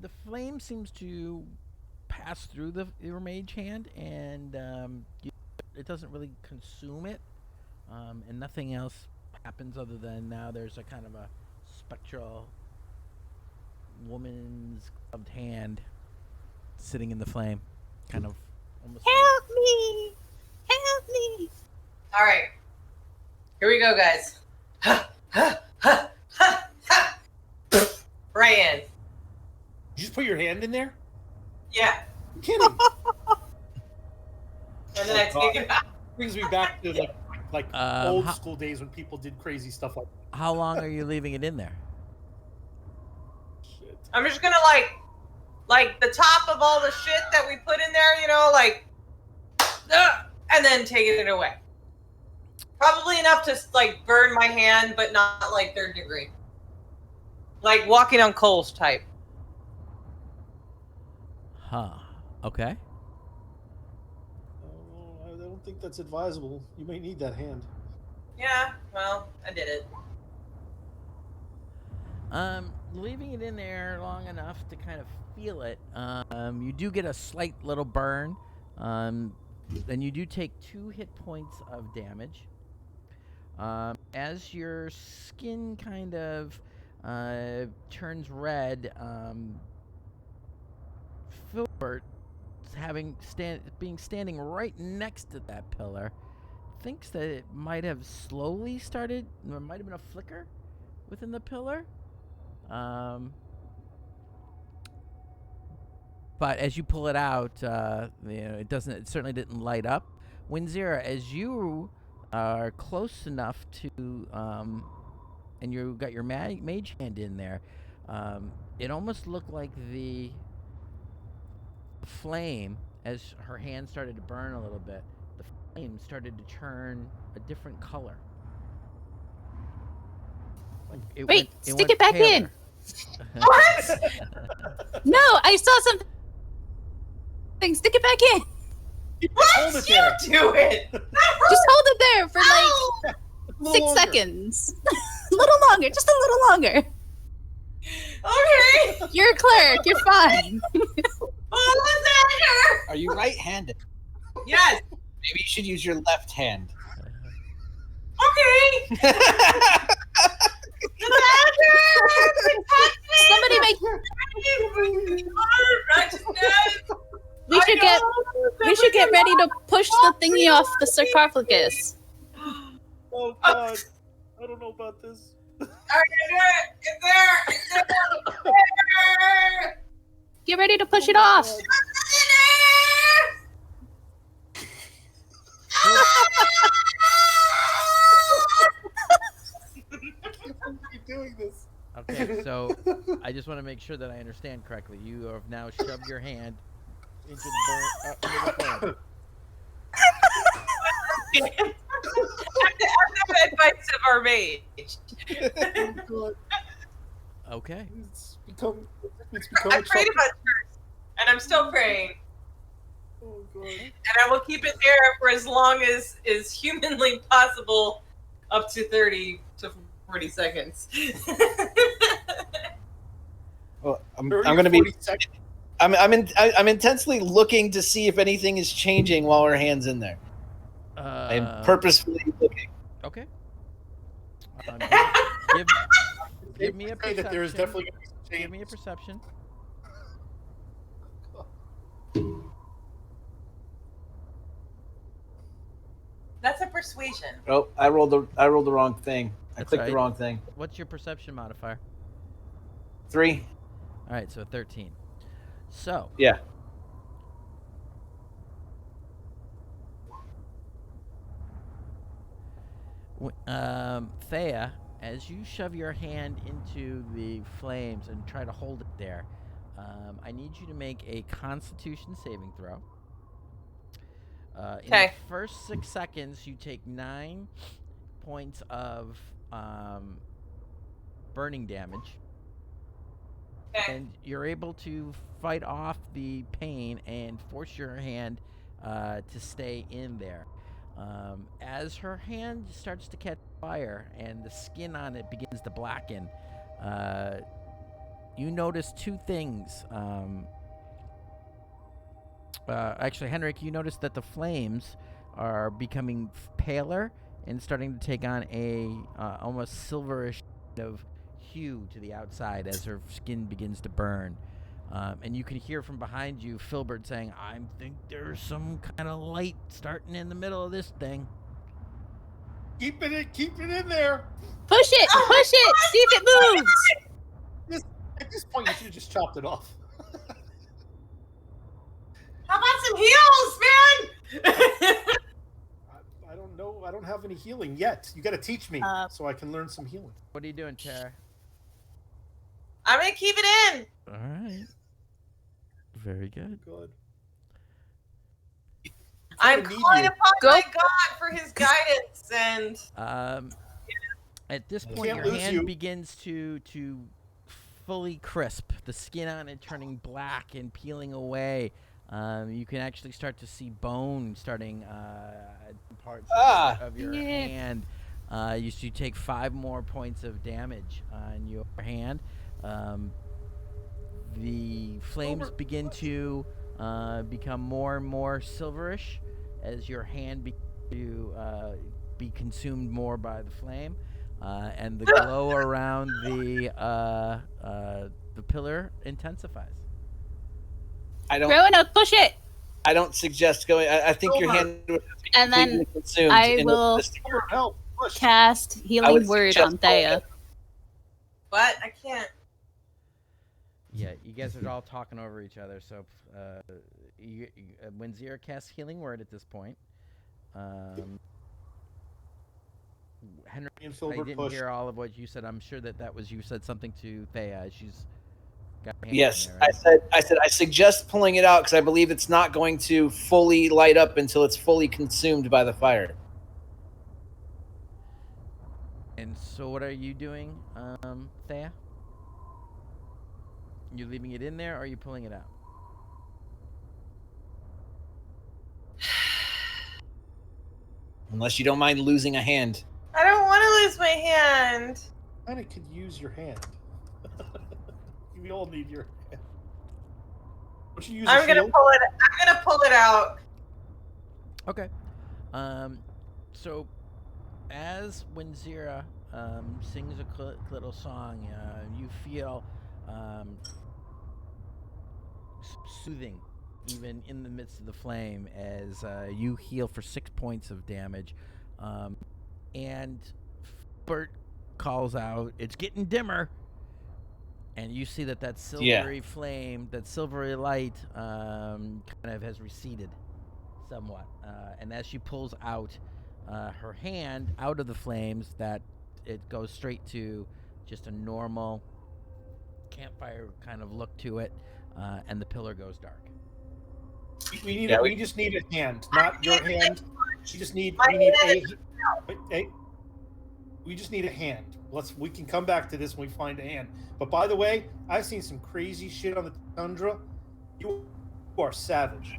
The flame seems to pass through your mage hand, and it doesn't really consume it, and nothing else happens other than now there's a kind of a spectral woman's gloved hand sitting in the flame, kind of almost. Help me! Help me! All right, here we go, guys. Right in. You just put your hand in there? Yeah, I'm kidding. and then I take it out. Brings me back to like old how- school days when people did crazy stuff like that. How long are you leaving it in there? Shit. I'm just gonna like the top of all the shit that we put in there, and then take it away. Probably enough to like burn my hand, but not like 3rd degree. Like walking on coals type. Huh. Okay. Oh, I don't think that's advisable. You may need that hand. Yeah, well, I did it. Leaving it in there long enough to kind of feel it, you do get a slight little burn, and you do take 2 hit points of damage. As your skin kind of turns red, Filbert, standing right next to that pillar, thinks that it might have slowly started. There might have been a flicker within the pillar. But as you pull it out, it doesn't. It certainly didn't light up. Winzira, as you are close enough to, and you got your mage hand in there, it almost looked like the flame, as her hand started to burn a little bit, the flame started to turn a different color. Like Wait, stick it back in. What? No, I saw something. Stick it back in. Hold What? it there. You do it. Just hold it there for like A little 6 longer. seconds. A little longer, just a little longer. Okay. You're a cleric. You're fine. What was that? Are you right-handed? Yes. Maybe you should use your left hand. Okay. Somebody make. We should get ready to push the thingy off the sarcophagus. Oh God, I don't know about this. It's there! It's there! Get ready to push it off. It's Keep doing this. Okay, so I just want to make sure that I understand correctly. You have now shoved your hand into the flame. the advice of our mage. Okay. It's become I prayed about first, and I'm still praying. Oh god. And I will keep it there for as long as is humanly possible, up to 30 to 40 seconds. Well, I'm 30 going to or be. 40 seconds. I'm intensely looking to see if anything is changing while our hands in there. I'm purposefully looking. Okay. Give me a Say perception. that there is definitely going to be some Give change. me a perception. That's a persuasion. Oh, I rolled the wrong thing. I That's clicked right. the wrong thing. What's your perception modifier? 3. All right, so 13. So Yeah. Thea, as you shove your hand into the flames and try to hold it there, I need you to make a Constitution saving throw. In the Okay. first 6 seconds, you take 9 points of burning damage, Okay. and you're able to fight off the pain and force your hand to stay in there. As her hand starts to catch fire and the skin on it begins to blacken, you notice 2 things. Actually, Henrik, you notice that the flames are becoming paler and starting to take on a almost silverish kind of hue to the outside as her skin begins to burn. And you can hear from behind you Filbert saying, I think there's some kind of light starting in the middle of this thing. Keep it in there. Push it. Push it. See if it moves. At this point, you should have just chopped it off. How about some heals, man? I don't know. I don't have any healing yet. You got to teach me so I can learn some healing. What are you doing, Tara? I'm gonna keep it in. All right. Very good. Good. I'm gonna need calling you. upon Go. my God for his guidance, and At this I point, can't your lose hand you. begins to fully crisp. The skin on it turning black and peeling away. You can actually start to see bone starting parts of your Yeah. hand. You take 5 more points of damage on your hand. The flames begin to become more and more silverish as your hand begins to be consumed more by the flame, and the glow around the pillar intensifies. I don't. Roanoke, push it. I don't suggest going. I think your hand would be And then completely consumed. I in will this- Help! Push. cast I Healing would Word suggest on Thea. but I can't. Yeah, you guys are all talking over each other. So, when Zira casts Healing Word at this point, Henry, And I Filbert didn't push. hear all of what you said. I'm sure that was you said something to Thea. She's got her hand Yes, in there, right? I said I suggest pulling it out because I believe it's not going to fully light up until it's fully consumed by the fire. And so, what are you doing, Thea? You leaving it in there, or are you pulling it out? Unless you don't mind losing a hand. I don't want to lose my hand. Kind of could use your hand. We all need your hand. Don't you use I'm a gonna shield? pull it. I'm gonna pull it out. Okay. So, as when Zira sings a little song, you feel soothing, even in the midst of the flame, as you heal for 6 points of damage. And Bert, calls out, "It's getting dimmer." And you see that silvery flame, that silvery light, kind of has receded somewhat. And as she pulls out her hand out of the flames, that it goes straight to just a normal campfire kind of look to it, and the pillar goes dark. We just need a hand, not your hand. We just need we just need a hand. We can come back to this when we find a hand. But by the way, I've seen some crazy shit on the tundra. You are savage.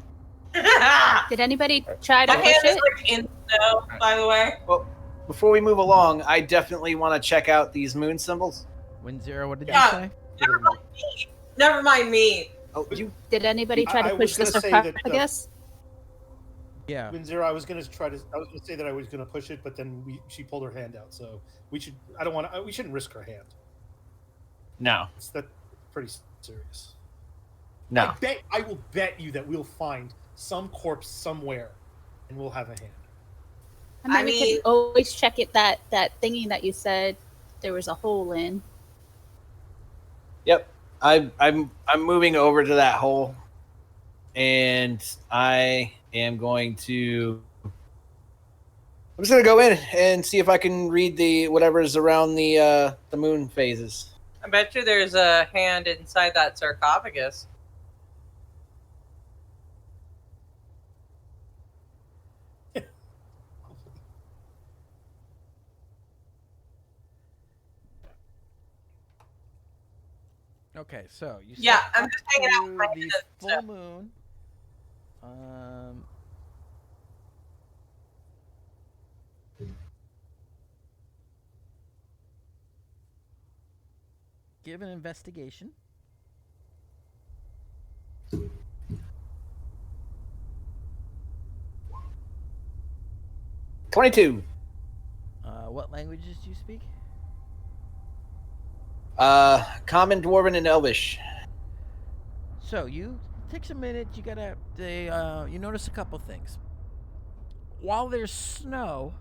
Did anybody try to My push hand is it? like in snow, by the way. Well, before we move along, I definitely want to check out these moon symbols. Wind Zero, what did Yeah. you say? Never mind me. Oh, you Did anybody try to I was push the gonna say that, sarcophagus? Yeah. Wind Zero, I was gonna say that I was gonna push it, but then she pulled her hand out. So we shouldn't risk her hand. no. That's pretty serious. No. I will bet you that we'll find some corpse somewhere, and we'll have a hand. I mean, we could always check it. That thingy that you said there was a hole in. Yep. I'm moving over to that hole, and I am going to. I'm just gonna go in and see if I can read the whatever's around the moon phases. I bet you there's a hand inside that sarcophagus. Okay, so you Yeah, step I'm up just hanging out with my to hand the up, full so. moon. Give an investigation. 22. What languages do you speak? Common, Dwarven, and Elvish. So you takes a minute. You notice a couple things. While there's snow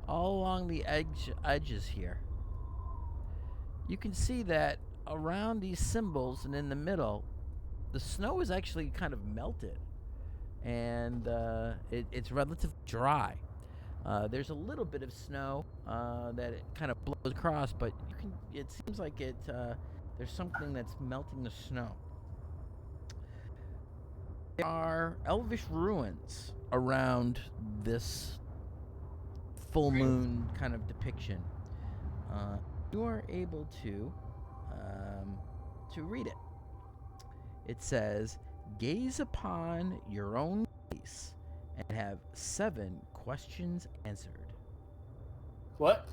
all along the edges here, you can see that around these symbols and in the middle, the snow is actually kind of melted, and it's relatively dry. There's a little bit of snow that it kind of blows across, but it seems like there's something that's melting the snow. There are elvish ruins around this full moon kind of depiction. You are able to read it. It says, "Gaze upon your own face and have 7 questions answered." What?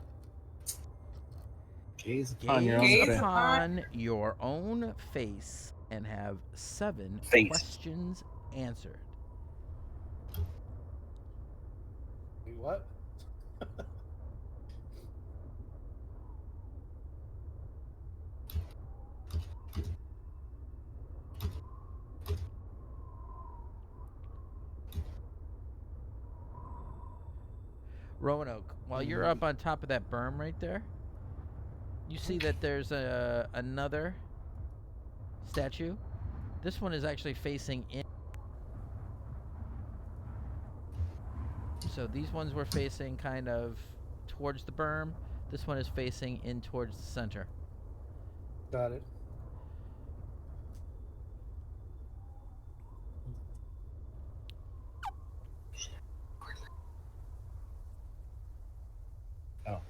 Gaze Gaze upon your own face and have 7 Face. questions answered. Wait, what? Roanoke, while you're up on top of that berm right there, you see that there's another statue. This one is actually facing in. So these ones were facing kind of towards the berm. This one is facing in towards the center. Got it. Oh.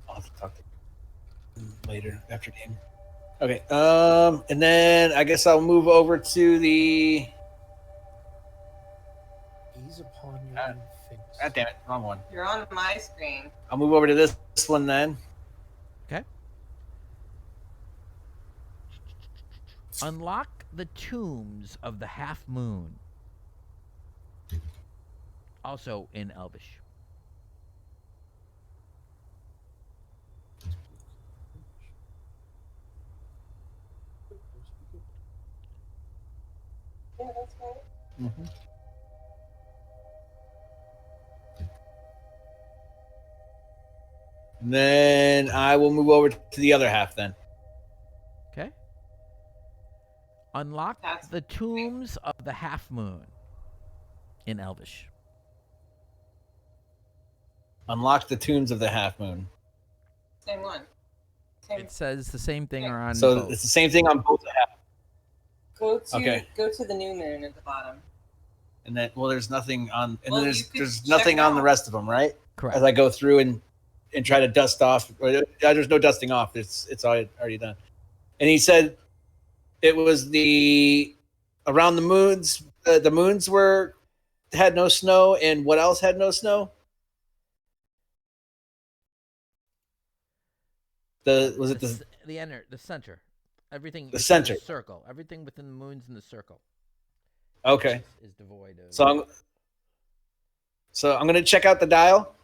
I'll have to talk to him later after game. Okay. And then I guess I'll move over to the. Gaze upon your own face. God damn it, wrong one. You're on my screen. I'll move over to this one then. Okay. Unlock the tombs of the half moon. Also in Elvish. Yeah, that's right. Mm-hmm. And then I will move over to the other half then. Okay. Unlock That's the tombs of the half moon in Elvish. Unlock the tombs of the half moon. same one. Same. It says the same thing on So both. it's the same thing on both the half. Go to Okay. go to the new moon at the bottom. And then there's nothing on and Well, then you could there's check nothing it on the out. rest of them, right? Correct. As I go through and try to dust off. There's no dusting off. It's already done. And he said it was the around the moons. The moons had no snow, and what else had no snow? the center. Everything. The center. The circle. Everything within the moon's in the circle. Okay. Is devoid of. So I'm gonna check out the dial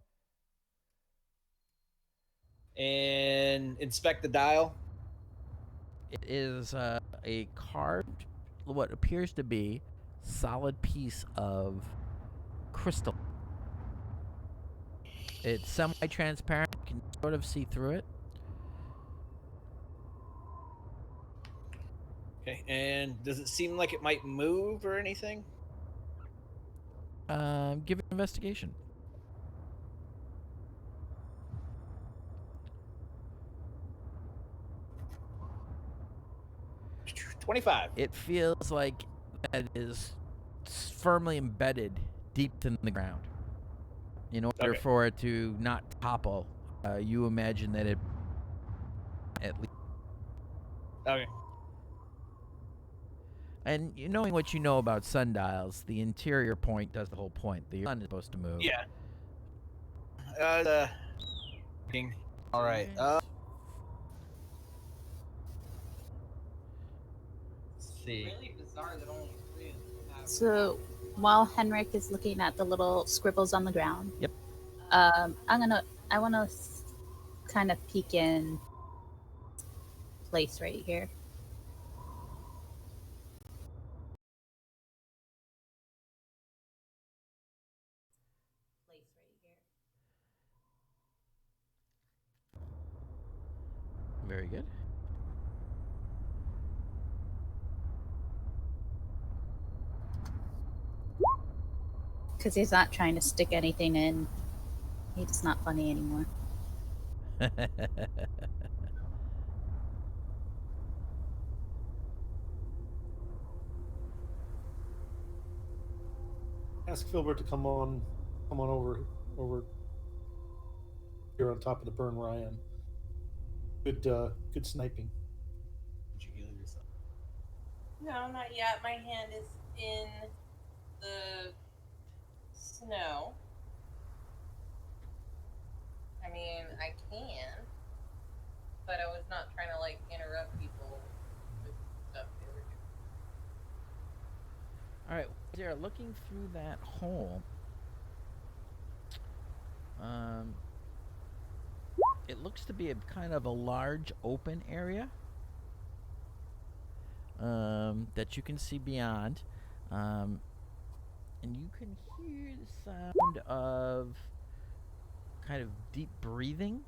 and inspect the dial. It is a carved, what appears to be solid piece of crystal. It's semi-transparent. You can sort of see through it. Okay. And does it seem like it might move or anything? Give it an investigation. 25. It feels like that is firmly embedded deep in the ground. In order for it to not topple, you imagine that it at least. Okay. And knowing what you know about sundials, the interior point does the whole point. The sun is supposed to move. Yeah. All right. Let's see. Really bizarre that only 3 of them have. So while Henrik is looking at the little scribbles on the ground, Yep. I want to kind of peek in place right here. Very good. Because he's not trying to stick anything in. He's not funny anymore. Ask Filbert to come on over here on top of the burn where I am. Good sniping. Did you heal yourself? No, not yet. My hand is in the snow. I mean, I can, but I was not trying to interrupt people with stuff they were doing. All right, Sarah, looking through that hole, it looks to be a kind of a large open area that you can see beyond, and you can hear the sound of kind of deep breathing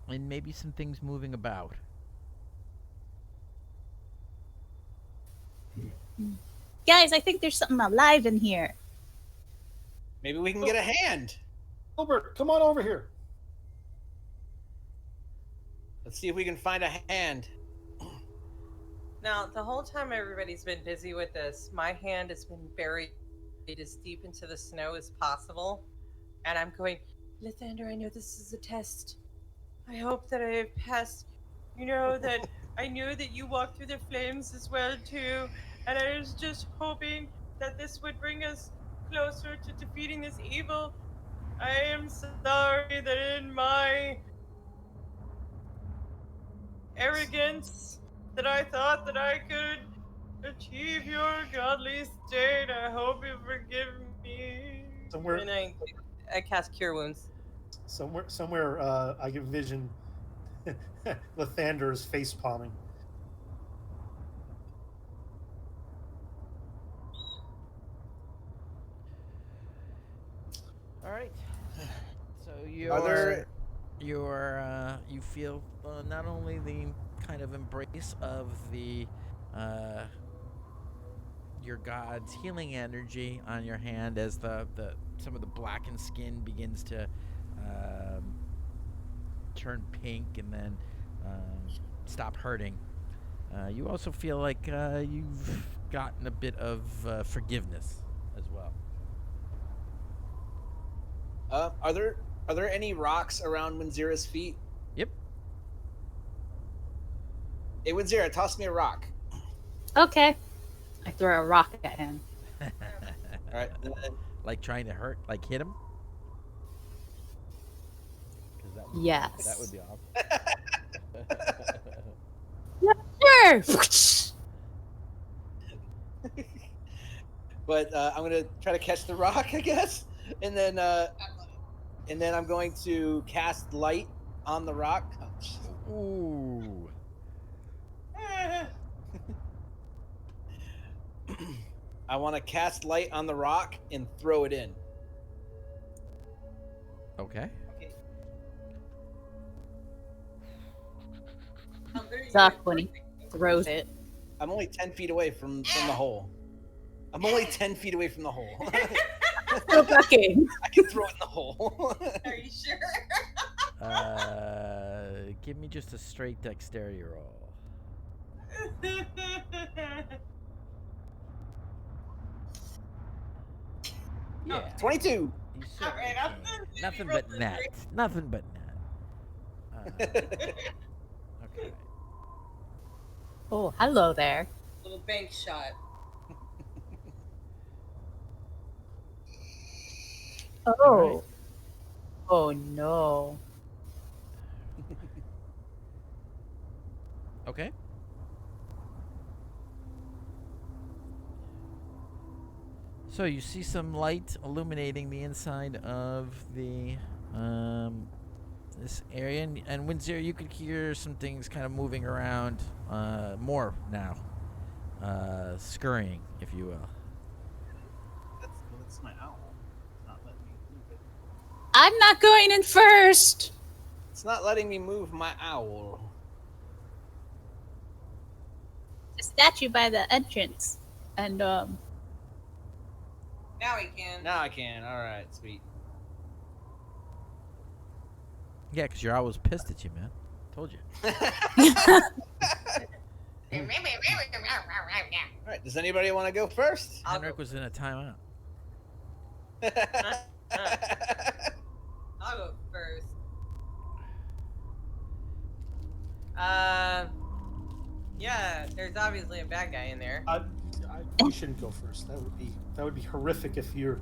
and maybe some things moving about. Guys, I think there's something alive in here. Maybe we can get a hand. Filbert, come on over here. Let's see if we can find a hand. Now, the whole time everybody's been busy with this, my hand has been buried as deep into the snow as possible. And I'm going, Lathander, I know this is a test. I hope that I have passed. You know that I knew that you walked through the flames as well, too. And I was just hoping that this would bring us closer to defeating this evil. I am sorry that in my arrogance that I thought that I could achieve your godly state. I hope you forgive me. Somewhere, And I cast Cure Wounds. somewhere, I can envision Lathander's face palming. All right. So you feel not only the kind of embrace of the your god's healing energy on your hand as the some of the blackened skin begins to turn pink and then stop hurting. You also feel like you've gotten a bit of forgiveness as well. Are there any rocks around Winzira's feet? Yep. Hey, Winzira, toss me a rock. Okay. I throw a rock at him. All right. Like trying to hit him? 'Cause Yes. That would be awesome. Sure. But I'm gonna try to catch the rock, I guess, and then I'm going to cast light on the rock. Oh, Ooh. I want to cast light on the rock and throw it in. Okay. Suck when he throws it. I'm only 10 feet away from the hole. I'm only 10 feet away from the hole. Throw it back in. I can throw it in the hole. Are you sure? Give me just a straight dexterity roll. Yeah. 22. You All right, certainly can. Nothing but net. Nothing but net. Okay. Oh, hello there. Little bank shot. Oh. Oh no. Okay. So you see some light illuminating the inside of the this area, and Windsor, you could hear some things kind of moving around, more now, scurrying, if you will. That's my owl. It's not letting me move it. I'm not going in first. It's not letting me move my owl. The statue by the entrance, and Now we can. Now I can. All right, sweet. Yeah, because your owl was pissed at you, man. Told you. All right. Does anybody want to go first? Henrik was in a timeout. I'll go first. Yeah, there's obviously a bad guy in there. You shouldn't go first. That would be horrific if you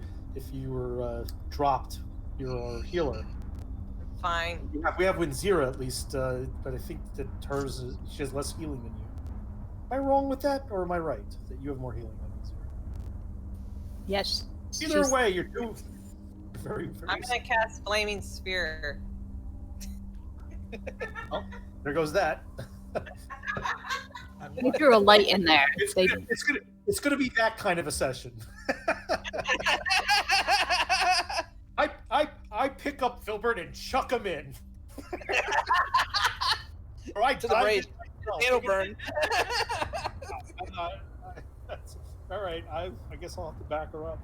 were dropped. You're our healer. Fine. We have Winzira at least, but I think that she has less healing than you. Am I wrong with that, or am I right that you have more healing than Winzira? yes. Either way, you're doing very, very. I'm gonna cast Flaming Spear. Oh, there goes that. We threw a light in there. It's gonna be that kind of a session. I pick up Filbert and chuck him in. Right To the brazier. It'll burn. All right. I guess I'll have to back her up.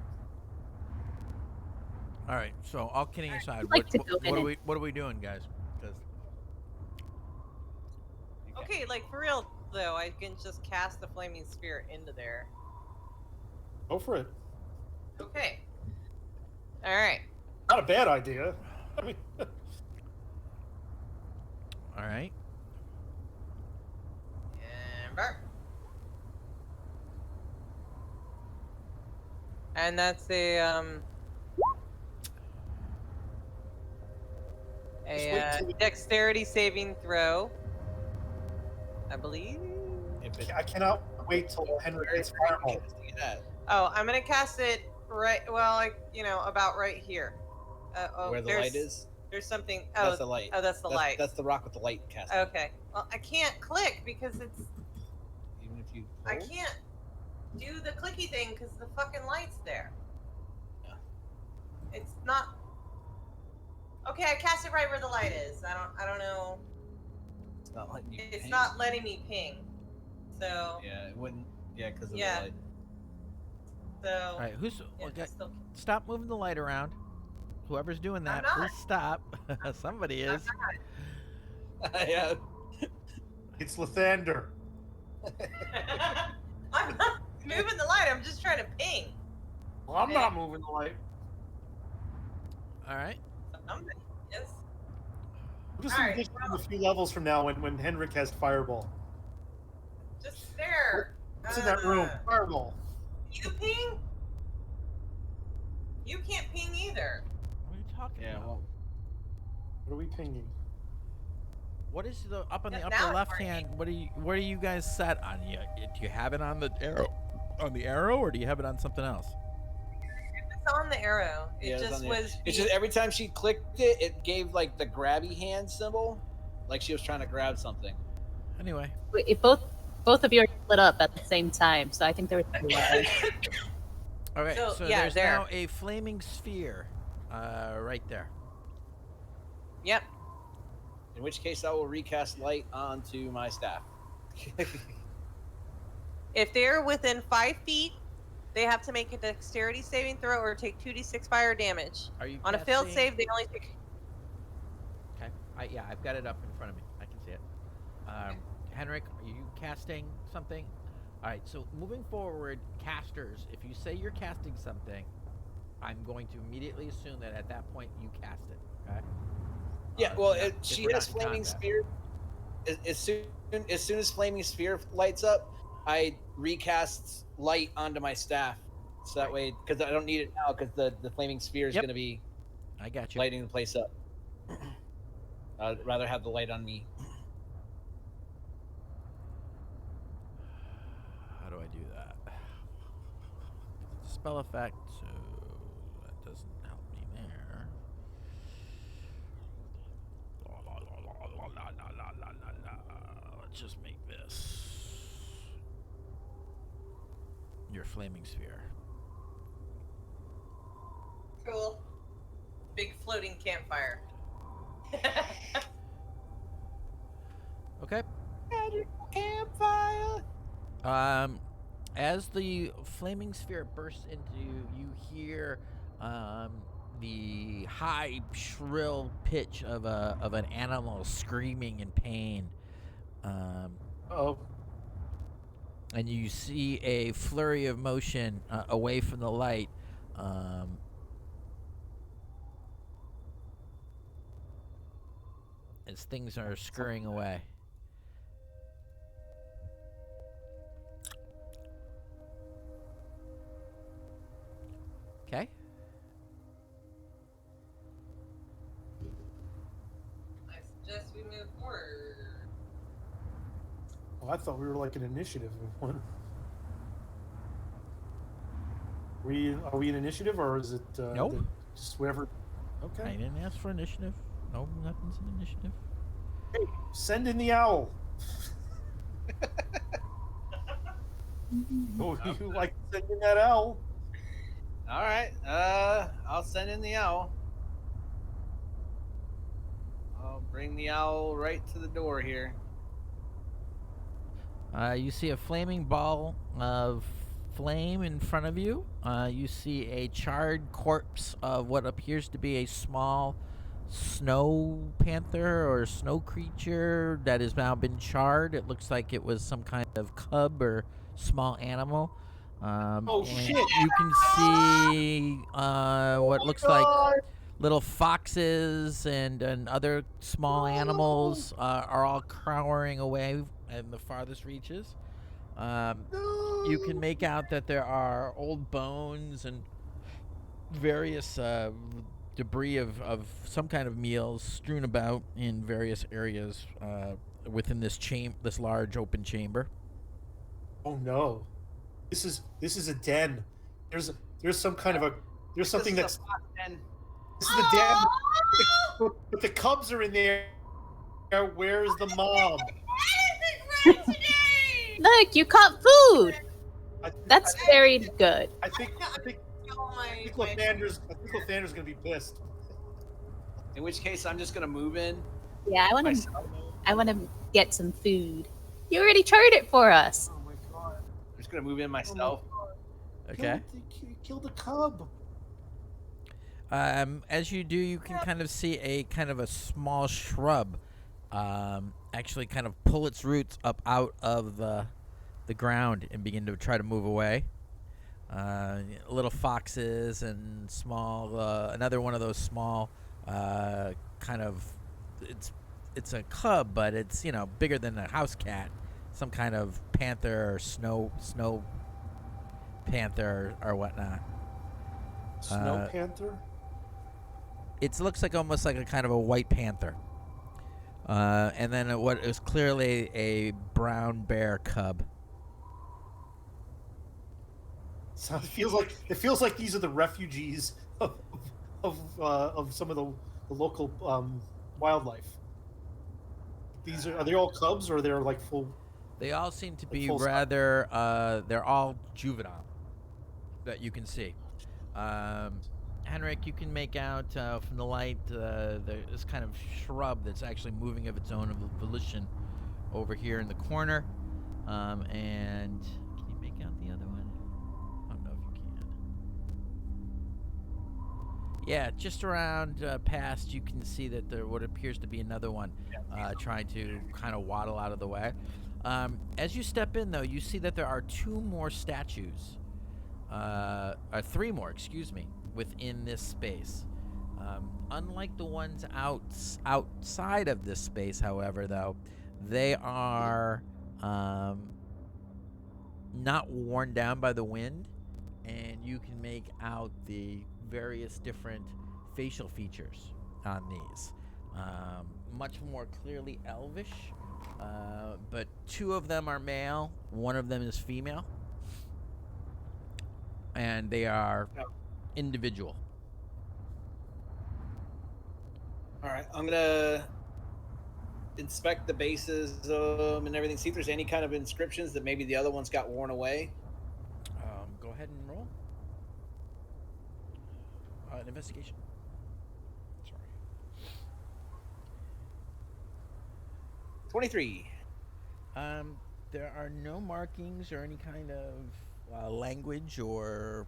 All right. So, all kidding aside, I'd like to go in what are we doing, guys? 'Cause Okay, like for real though, I can just cast the Flaming Spear into there. Go for it. Okay. All right. Not a bad idea. I mean, all right. And burn. And that's a dexterity saving throw, I believe. I cannot wait till Henry gets fireball. Oh, I'm gonna cast it right. Well, like about right here. Where the light is? There's something. That's the light. Oh, that's the light. That's the rock with the light cast. Okay. Well, I can't click because it's. Even if you. I can't do the clicky thing because the fucking light's there. Yeah. It's not. Okay. Okay, I cast it right where the light is. I don't know. It's not letting you. It's ping. not letting me ping. So Yeah, it wouldn't. Yeah, because of Yeah. the light. so. All right, who's yeah, okay, still- stop moving the light around. Whoever's doing that, not. please stop. Somebody is. Yeah. It's Lathander. I'm not moving the light. I'm just trying to ping. Well, I'm not moving the light. All right. Somebody is. I'm just All right, envisioning a few levels from now when Henrik has Fireball. Just there. What's in that room? Fireball. You ping? You can't ping either. What are you talking Yeah. about? Well, What are we pinging? What is the up on the Now upper it's left working. hand? What are you guys set on? Do you have it on the arrow, or do you have it on something else? It's on the arrow. It yeah, it's just on the- was. It's just every time she clicked it, it gave like the grabby hand symbol, like she was trying to grab something. Anyway, If both of you are lit up at the same time, so I think there was. all right. So, So, yeah, there's there. now a flaming sphere, right there. Yep. In which case, I will recast light onto my staff. If they're within 5 feet, they have to make a dexterity saving throw or take 2d6 fire damage. Are you On a failed casting- save, they only take. Okay. Yeah, I've got it up in front of me. I can see it. Henrik, are you casting something? All right. So moving forward, casters, if you say you're casting something, I'm going to immediately assume that at that point you cast it. Okay. Yeah, well, if she we're has not in flaming combat. sphere. As soon as flaming sphere lights up, I recast light onto my staff, so that way, because I don't need it now, because the flaming sphere is Yep. going to be I got you. lighting the place up. I'd rather have the light on me. How do I do that? Spell effect, so that doesn't help me there. Let's just make this your flaming sphere. Cool. Big floating campfire. Okay. Campfire. As the flaming sphere bursts into you, you hear the high, shrill pitch of an animal screaming in pain. Oh, And you see a flurry of motion away from the light. As things are scurrying away. Okay. I suggest we move forward. well, I thought we were like an initiative. Are we an initiative, or is it Nope. just whatever? I Okay. didn't ask for initiative. No, nothing's an initiative. Send in the owl. Oh, you like to send in that owl? All right. I'll send in the owl. I'll bring the owl right to the door here. You see a flaming ball of flame in front of you. You see a charred corpse of what appears to be a small snow panther or snow creature that has now been charred. It looks like it was some kind of cub or small animal. Oh, and shit. You can see what looks like little foxes and other small animals are all cowering away in the farthest reaches. You can make out that there are old bones and various debris of some kind of meals strewn about in various areas within this large open chamber. Oh no, this is a den. There's some kind of something This is that's a fox den. this is the den, but the cubs are in there. Where's the mom? Look, you caught food. That's very good. I think Oh my, Lathander's gonna be pissed. In which case, I'm just gonna move in Yeah, myself. I want to get some food. You already charted it for us. Oh my god. I'm just gonna move in myself. Okay. Kill the cub. As you do, you can kind of see a kind of a small shrub, actually kind of pull its roots up out of the ground and begin to try to move away. Little foxes and small, another one of those small, kind of, it's a cub, but it's bigger than a house cat, some kind of panther or snow panther or whatnot. Snow panther. It looks like almost like a kind of a white panther. And then what is clearly a brown bear cub. So it feels like these are the refugees of some of the local wildlife. These are they all cubs or they're like full? They all seem to be full size? rather, they're all juvenile that you can see. Henrik, you can make out from the light this kind of shrub that's actually moving of its own volition over here in the corner. And can you make out the other one? I don't know if you can. Yeah, just around past, you can see that there what appears to be another one trying to kind of waddle out of the way. As you step in, though, you see that there are two more statues. Or three more, excuse me, within this space. Unlike the ones outside of this space, however, though, they are not worn down by the wind, and you can make out the various different facial features on these. Much more clearly elvish, but two of them are male, one of them is female. And they are individual. All right, I'm gonna inspect the bases and everything. See if there's any kind of inscriptions that maybe the other ones got worn away. Go ahead and roll. An investigation. Sorry. 23. There are no markings or any kind of language or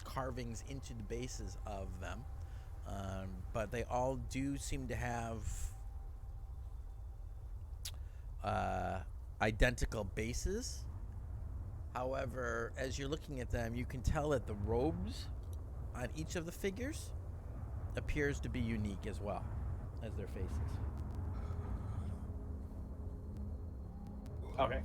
carvings into the bases of them, but they all do seem to have identical bases. However, as you're looking at them, you can tell that the robes on each of the figures appears to be unique as well as their faces. Okay.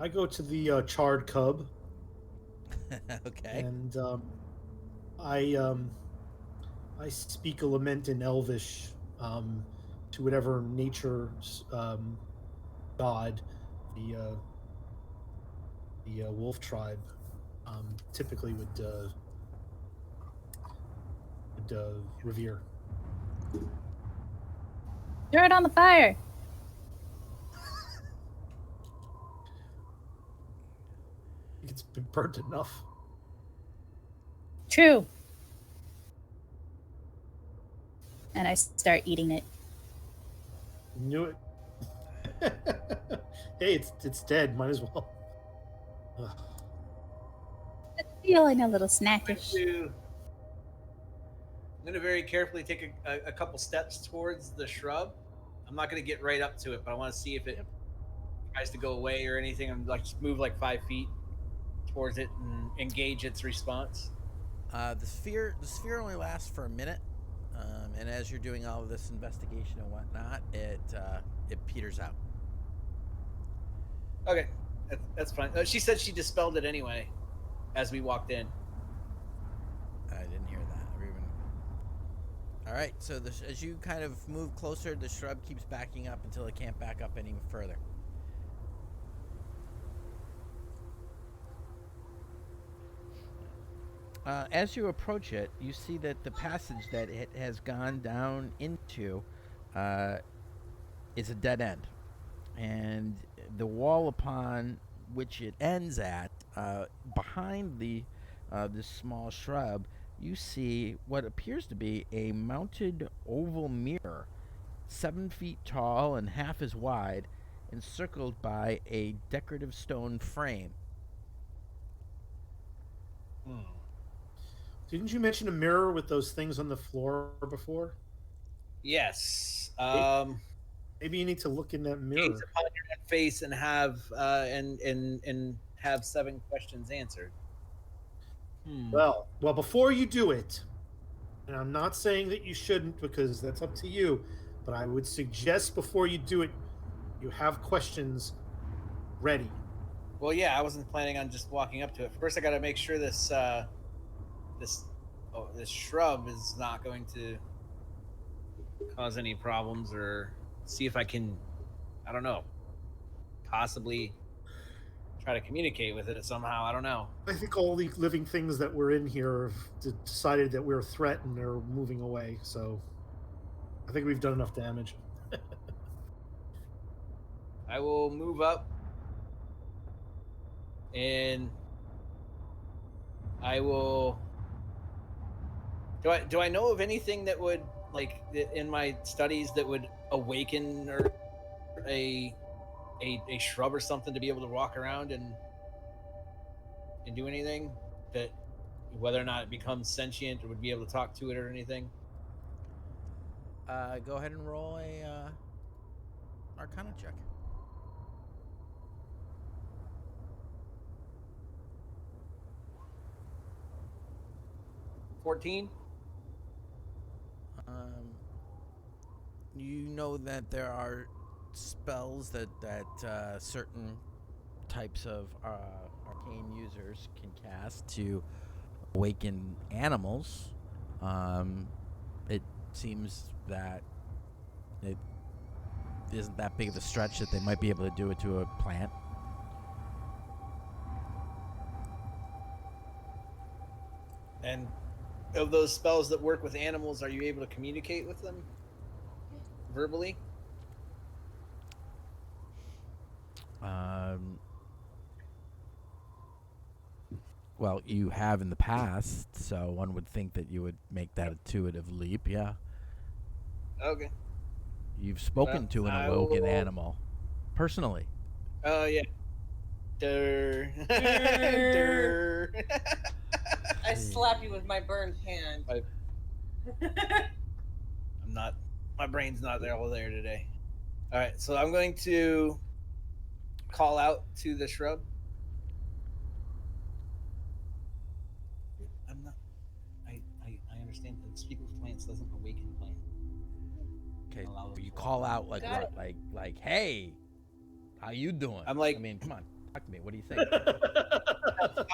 I go to the charred cub. Okay. And I speak a lament in Elvish to whatever nature's god the wolf tribe typically would revere. Throw it on the fire. It's been burnt enough. True. And I start eating it. Knew it. Hey, it's dead. Might as well. Ugh. Feeling a little snackish. I'm going to very carefully take a couple steps towards the shrub. I'm not going to get right up to it, but I want to see if it tries to go away or anything. I'm like just move like 5 feet towards it and engage its response. The sphere only lasts for a minute, and as you're doing all of this investigation and whatnot, it peters out. Okay, that's fine. She said she dispelled it anyway as we walked in. I didn't hear that. All right, so as you kind of move closer, the shrub keeps backing up until it can't back up any further. As you approach it, you see that the passage that it has gone down into is a dead end. And the wall upon which it ends at, behind this small shrub, you see what appears to be a mounted oval mirror, 7 feet tall and half as wide, encircled by a decorative stone frame. Didn't you mention a mirror with those things on the floor before? Yes. Maybe you need to look in that mirror. Gaze upon your own face and have and have 7 questions answered. Well, before you do it, and I'm not saying that you shouldn't because that's up to you, but I would suggest before you do it, you have questions ready. Well, yeah, I wasn't planning on just walking up to it. First, I got to make sure this shrub is not going to cause any problems, or see if I can, I don't know, possibly try to communicate with it somehow. I don't know. I think all the living things that were in here have decided that we're a threat and they're moving away. So I think we've done enough damage. I will move up, and I will. Do I know of anything that would, like, in my studies, that would awaken or a shrub or something to be able to walk around and do anything, that whether or not it becomes sentient or would be able to talk to it or anything? Go ahead and roll a Arcana check. 14. You know that there are spells that certain types of arcane users can cast to awaken animals. It seems that it isn't that big of a stretch that they might be able to do it to a plant. And of those spells that work with animals, are you able to communicate with them verbally? Well, you have in the past, so one would think that you would make that intuitive leap, yeah. Okay. You've spoken to an awoken animal, personally. Oh, yeah. Durr. Durr. I slap you with my burned hand. I'm not, my brain's not there all there today. All right, so I'm going to call out to the shrub. I'm not, I understand that speak with plants doesn't awaken plants. Okay, you call out like what? Like, hey, how you doing? I'm like, I mean, come on, talk to me. What do you think?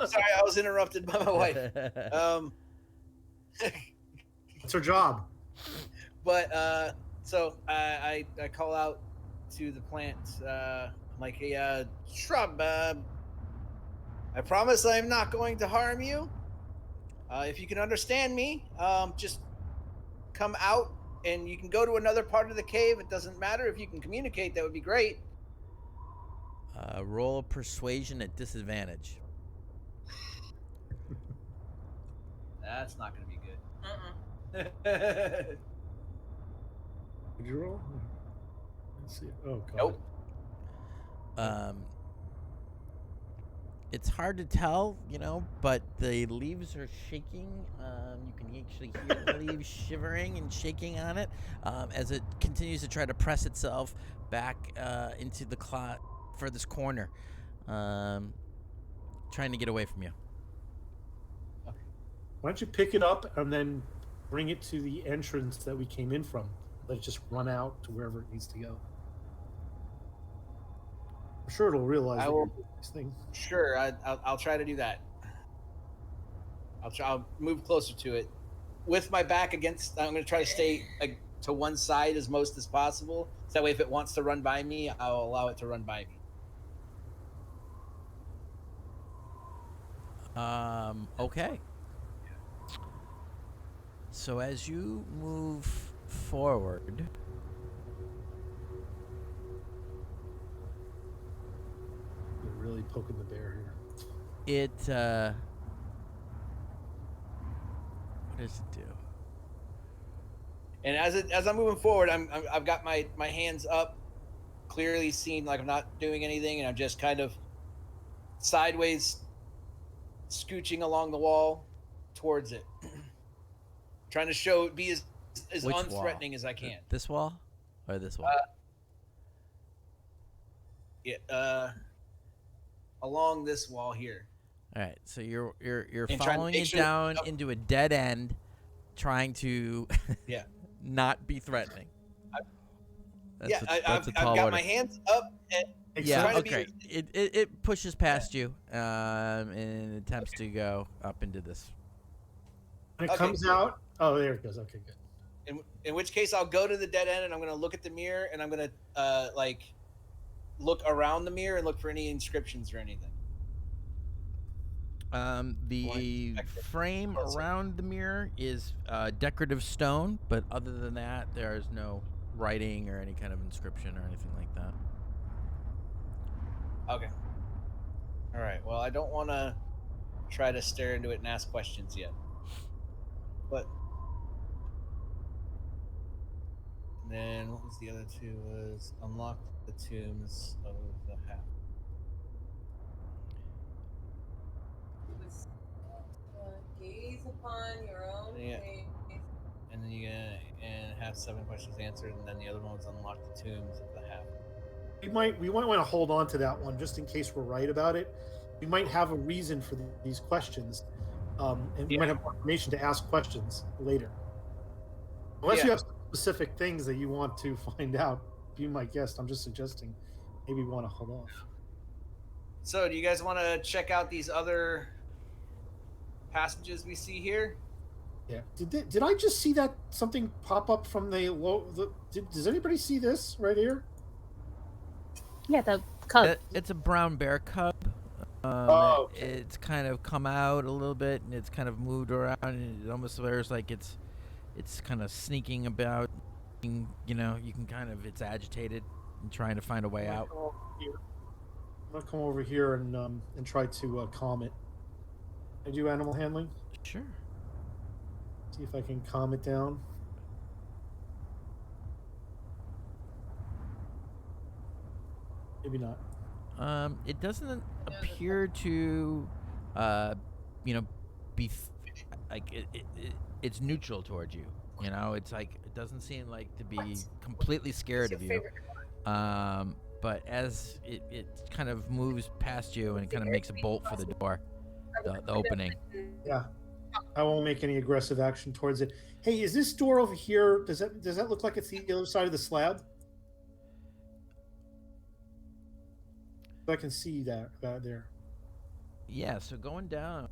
I'm sorry, I was interrupted by my wife. It's her job. But so I call out to the plant, like, hey, shrub, I promise I'm not going to harm you. If you can understand me, just come out and you can go to another part of the cave. It doesn't matter. If you can communicate, that would be great. Roll persuasion at disadvantage. That's not going to be good. Did you roll? Let's see. Oh, God. Nope. It's hard to tell, but the leaves are shaking. You can actually hear the leaves shivering and shaking on it as it continues to try to press itself back into the furthest corner, trying to get away from you. Why don't you pick it up and then bring it to the entrance that we came in from? Let it just run out to wherever it needs to go. I'm sure it'll realize I that will- you're doing this thing. Sure, I'll try to do that. I'll move closer to it with my back against. I'm going to try to stay to one side as most as possible. So that way, if it wants to run by me, I'll allow it to run by me. Okay. So as you move forward, It really poking the bear here. It what does it do? And as I'm moving forward, I've got my hands up, clearly seen like I'm not doing anything, and I'm just kind of sideways scooching along the wall towards it, trying to be as Which unthreatening wall? as I can. This wall or this wall? Along this wall here. All right, so you're And trying to following make it sure- down into a dead end, trying to Yeah. not be threatening. I've got my hands up and Yeah, trying to be okay. It pushes past you and attempts to go up into this. When it Okay, comes cool. out, oh, there it goes. Okay, good. in which case I'll go to the dead end and I'm going to look at the mirror and I'm going to look around the mirror and look for any inscriptions or anything. The frame That's it. around the mirror is decorative stone, but other than that, there is no writing or any kind of inscription or anything like that. Okay. All right. Well, I don't want to try to stare into it and ask questions yet. But then what was the other two? Was unlock the tombs of the half. Gaze upon your own Yeah. face. And then you and have 7 questions answered, and then the other one was unlock the tombs of the half. We might want to hold on to that one just in case we're right about it. We might have a reason for these questions, and we might have more information to ask questions later. Unless you have specific things that you want to find out, be my guest. I'm just suggesting maybe we want to hold off. So, do you guys want to check out these other passages we see here? Yeah. Did I just see that something pop up from does anybody see this right here? Yeah, the cub. It's a brown bear cub. Okay. It's kind of come out a little bit, and it's kind of moved around, and it almost appears like it's kind of sneaking about. You know, you can kind of, it's agitated and trying to find a way out. I'm gonna come over here and try to calm it. I do animal handling. Sure. See if I can calm it down. Maybe not. It doesn't appear to, be it's neutral towards you. You know, it's like it doesn't seem like to be completely scared of you. But as it kind of moves past you and it kind of makes a bolt for the door, the opening. Yeah. I won't make any aggressive action towards it. Hey, is this door over here? Does that look like it's the other side of the slab? I can see that there. Yeah. So going down,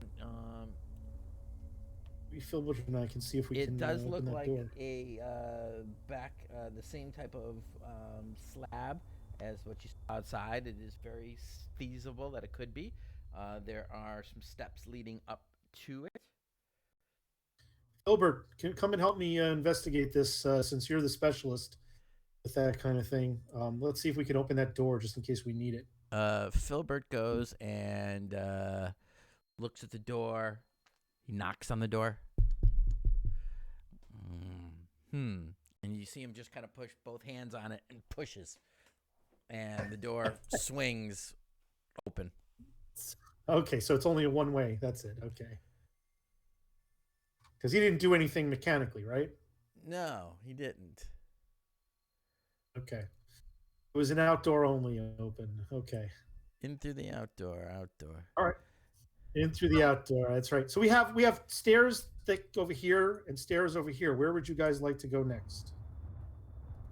We feel which one I can see if we can. it does look open that like door. a the same type of slab as what you saw outside. It is very feasible that it could be. There are some steps leading up to it. Filbert, can you come and help me investigate this since you're the specialist with that kind of thing? Let's see if we can open that door just in case we need it. Filbert goes and looks at the door. He knocks on the door. And you see him just kind of push both hands on it and pushes. And the door swings open. Okay, so it's only a one way. That's it. Okay. Because he didn't do anything mechanically, right? No, he didn't. Okay. It was an outdoor only open. Okay. In through the outdoor. All right. In through the outdoor. That's right. So we have stairs that go over here and stairs over here. Where would you guys like to go next?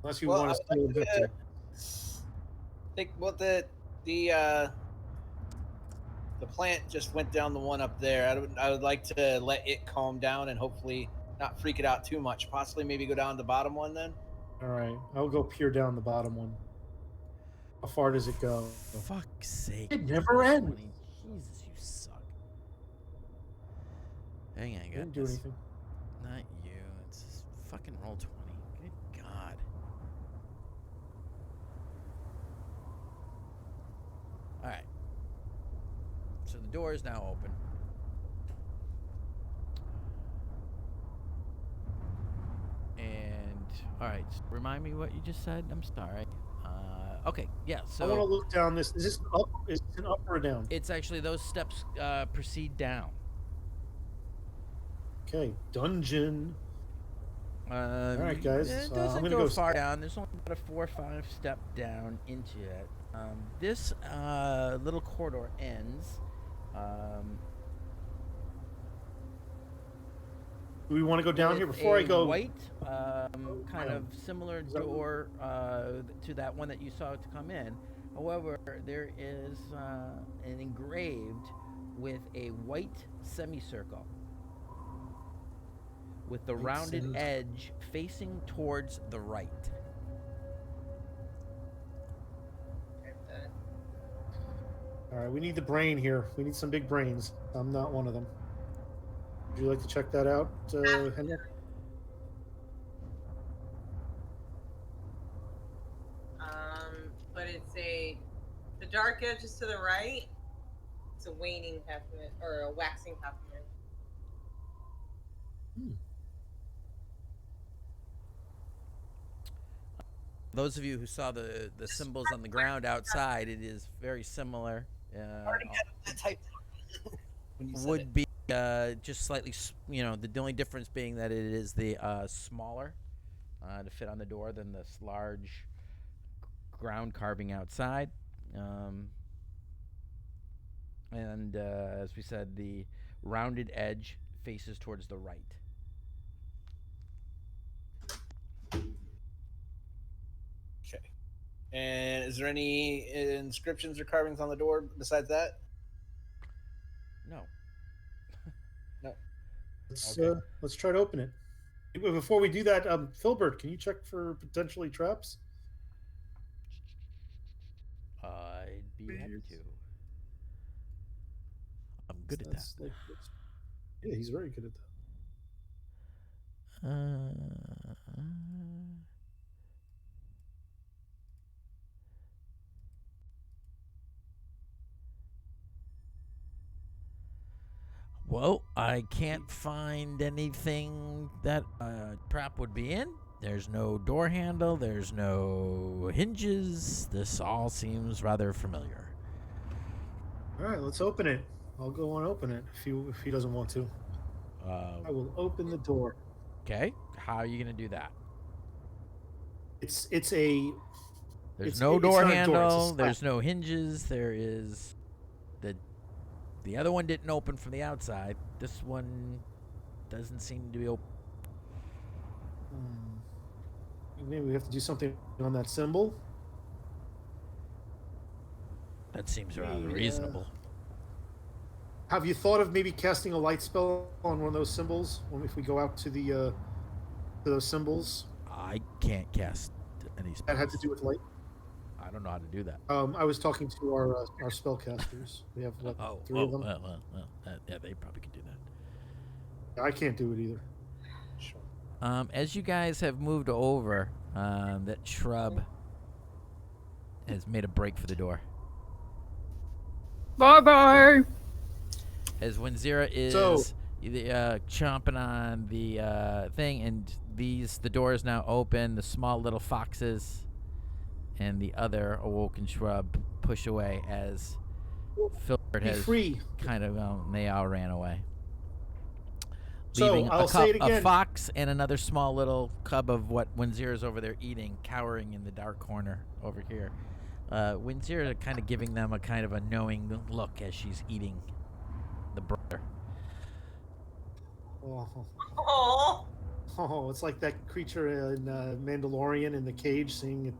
Unless you want to stay investigate. Think the plant just went down the one up there. I would like to let it calm down and hopefully not freak it out too much. Possibly maybe go down the bottom one then. All right. I'll go peer down the bottom one. How far does it go? Fuck's sake. It never ends. Jesus, you suck. Hang on, I got Didn't do this. anything. Not you. It's just fucking roll 20. Good God. All right. So the door is now open. And all right, remind me what you just said. I'm sorry. Okay, yeah. I want to So look down this. Is this up? Is it an up or a down? it's actually those steps proceed down. Okay, dungeon. All right, guys. It I'm doesn't gonna go go far down. There's only about a 4 or 5 step down into it. This little corridor ends. Do we want to go down here with before I a go? white, kind of similar Is that- door to that one that you saw to come in. However, there is an engraved with a white semicircle with the White rounded semi- edge facing towards the right. All right, we need the brain here. We need some big brains. I'm not one of them. Would you like to check that out, Henrik? But it's the dark edge is to the right. It's a waning half moon or a waxing half moon. Those of you who saw the symbols on the ground outside, it is very similar. Would be just slightly, the only difference being that it is the smaller to fit on the door than this large ground carving outside. And as we said, the rounded edge faces towards the right. Okay. And is there any inscriptions or carvings on the door besides that? No. No. Let's try to open it. Before we do that, Filbert, can you check for potentially traps? I'd be happy to. I'm good at that. Yeah, he's very good at that. Well, I can't find anything that a trap would be in. There's no door handle. There's no hinges. This all seems rather familiar. All right, let's open it. I'll go and open it if he doesn't want to. I will open the door. Okay. How are you gonna do that? There's no door not a handle. door, it's a slab. There's no hinges. There is the other one didn't open from the outside. This one doesn't seem to be open. Maybe we have to do something on that symbol. That seems rather reasonable. Have you thought of maybe casting a light spell on one of those symbols? If we go out to those symbols I can't cast any spells. that had to do with light. I don't know how to do that. I was talking to our spellcasters. We have three of them. Yeah, they probably could do that. I can't do it either. As you guys have moved over, that shrub has made a break for the door. Bye bye. As Winzira is chomping on the thing, and the door is now open. The small little foxes and the other awoken shrub push away as Filbert has free. kind of they all ran away. So, Leaving I'll say it a again. fox and another small little cub of what Winzira's over there eating, cowering in the dark corner over here. Winzira kind of giving them a kind of a knowing look as she's eating the brother. Oh, It's like that creature in Mandalorian in the cage seeing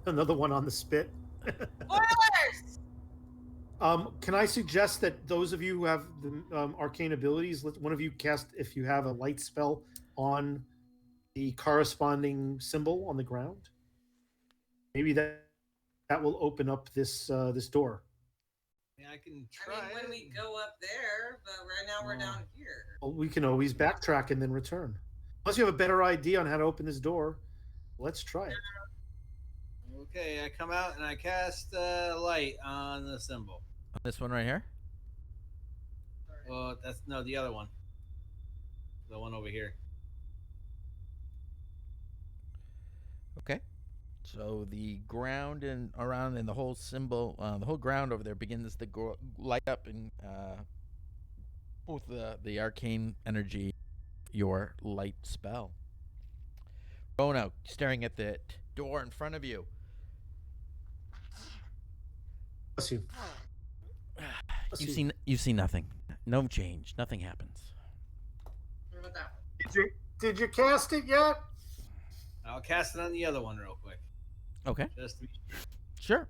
another one on the spit. spoilers! Can I suggest that those of you who have the arcane abilities, let one of you cast, if you have a light spell, on the corresponding symbol on the ground? Maybe that will open up this door. Yeah, I can I try. mean, when we go up there, but right now we're down here. Well, we can always backtrack and then return. Unless you have a better idea on how to open this door, let's try it. Okay, I come out and I cast light on the symbol. This one right here. That's no the other one. The one over here. Okay. So the ground and around and the whole symbol, the whole ground over there begins to light up in both the arcane energy, your light spell. Roanoke, staring at the door in front of you. Bless you. You see nothing. No change. Nothing happens. What about that? Did you cast it yet? I'll cast it on the other one real quick. Okay. Just to be Sure.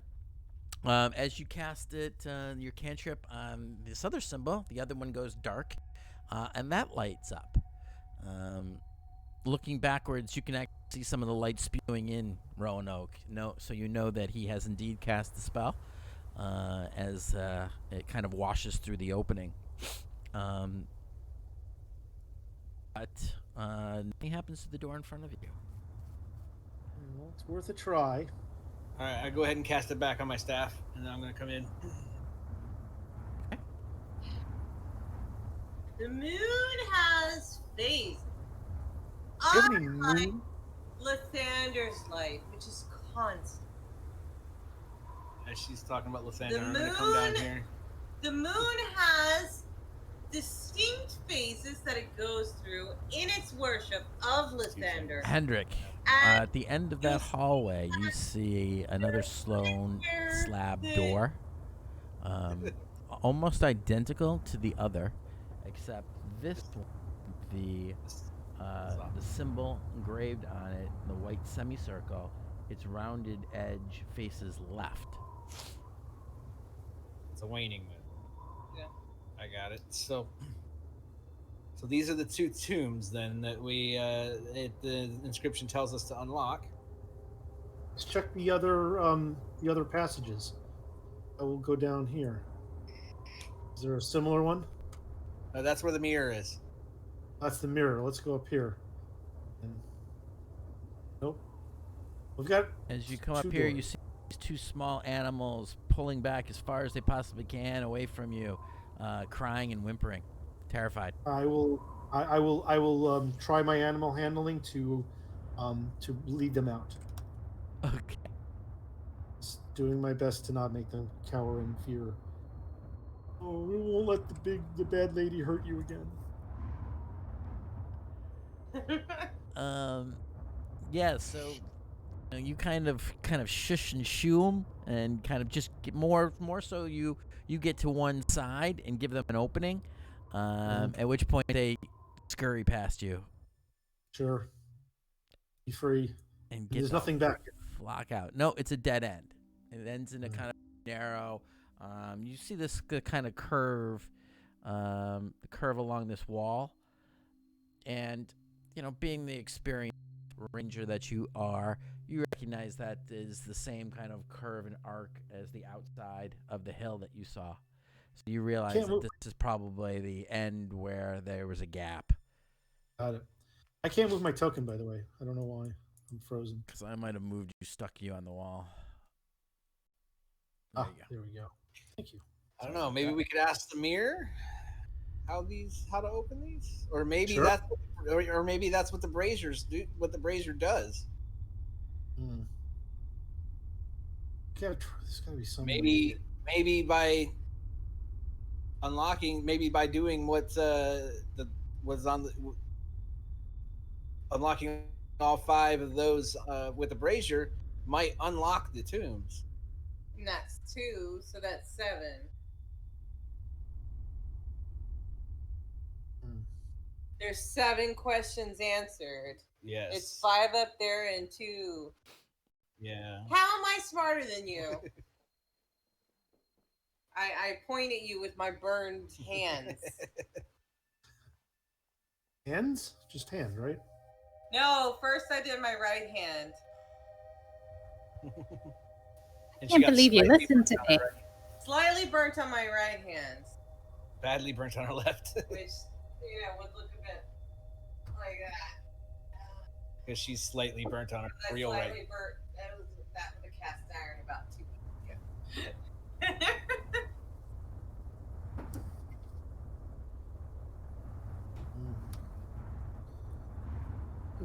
As you cast it, your cantrip on this other symbol, the other one goes dark, and that lights up. Looking backwards, you can actually see some of the light spewing in Roanoke. So you know that he has indeed cast the spell, as it kind of washes through the opening. But nothing happens to the door in front of you. Well, it's worth a try. All right, I go ahead and cast it back on my staff, and then I'm going to come in. The moon has phases. Do you have any Unlike moon? Lathander's light, which is constant. As she's talking about Lathander, The I'm going to come down moon- here. The moon has distinct phases that it goes through in its worship of Lathander. Hendrik, And at the end of that hallway, you see another stone slab door, almost identical to the other, except this one, the symbol engraved on it, the white semicircle, its rounded edge faces left. It's a waning moon. Yeah. I got it. So these are the two tombs then that the inscription tells us to unlock. Let's check the other passages. I will go down here. Is there a similar one? That's where the mirror is. That's the mirror. Let's go up here. Nope. We've got. As you come up two here, doors. you see these two small animals pulling back as far as they possibly can away from you, crying and whimpering, terrified. I will try my animal handling to lead them out. Okay. Just doing my best to not make them cower in fear. Oh, we won't let the bad lady hurt you again. Yeah. So you kind of shush and shoo them, and kind of just get more so you get to one side and give them an opening. At which point they scurry past you Sure. Be free. and get There's the nothing back here. flock out. No, it's a dead end. It ends in a kind of narrow. You see this kind of curve, the curve along this wall, and being the experienced ranger that you are, you recognize that is the same kind of curve and arc as the outside of the hill that you saw. So you realize that this is probably the end where there was a gap. Got it. I can't move my token, by the way. I don't know why. I'm frozen. Because I might have moved you, stuck you on the wall. There you go. There we go. Thank you. I don't know. Maybe we could ask the mirror how to open these, or maybe Sure. or maybe that's what the braziers do. What the brazier does. There's gotta be some. Maybe by unlocking, maybe by doing what was on the unlocking all 5 of those with the brazier might unlock the tombs. And that's 2, so that's 7. There's 7 questions answered. Yes. It's 5 up there and 2. Yeah. How am I smarter than you? I point at you with my burned hands. Hands? Just hand, right? No, first I did my right hand. And Can't got believe you slightly listened to burnt on me. her right- Slightly burnt on my right hand, Badly burnt on her left. which, would look a bit like that. Because she's slightly burnt on her That's real right. slightly burnt. That was a cast iron about 2 weeks ago.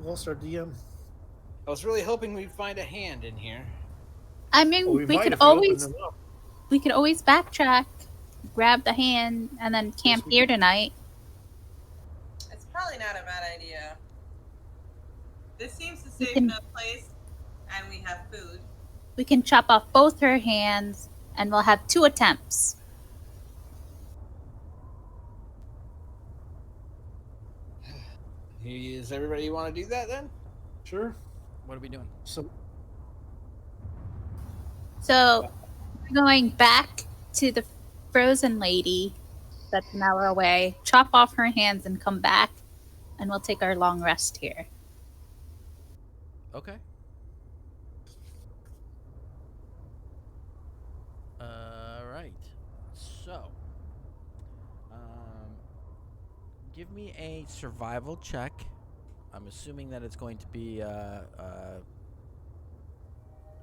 lost our DM. I was really hoping we'd find a hand in here. I mean, Well, we we might could if we open always them up. backtrack, grab the hand, and then camp we here can. tonight. It's probably not a bad idea. This seems a We safe can- enough place, and we have food. We can chop off both her hands, and we'll have 2 attempts. Does everybody want to do that then? Sure. What are we doing? So So, we're going back to the frozen lady that's an hour away, chop off her hands, and come back, and we'll take our long rest here. Okay. Right. So, give me a survival check. I'm assuming that it's going to be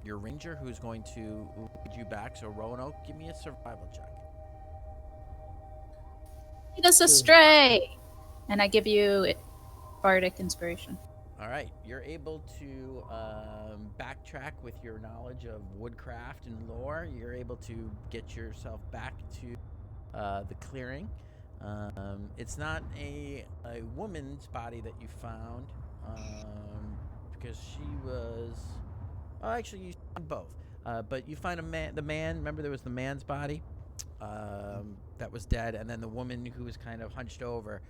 your ranger who's going to lead you back. So, Roanoke, give me a survival check. Lead us astray! And I give you bardic inspiration. All right, you're able to backtrack with your knowledge of woodcraft and lore. You're able to get yourself back to the clearing. It's not a woman's body that you found because she was. Well, actually, you found both. But you find the man. Remember, there was the man's body that was dead, and then the woman who was kind of hunched over.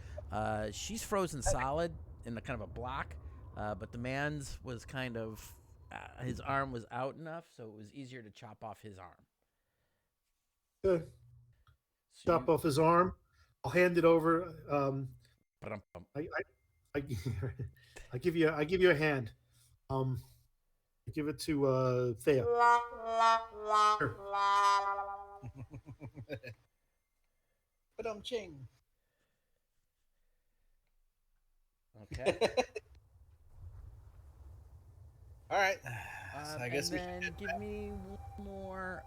She's frozen solid in the kind of a block. But the man's was kind of, his arm was out enough, so it was easier to chop off his arm. Good. So Chop off his arm. I'll hand it over. Ba-dum-bum. I give you a hand. I give it to Thea. Sure. But I'm ching. Okay. All right. So I guess and then give me one more.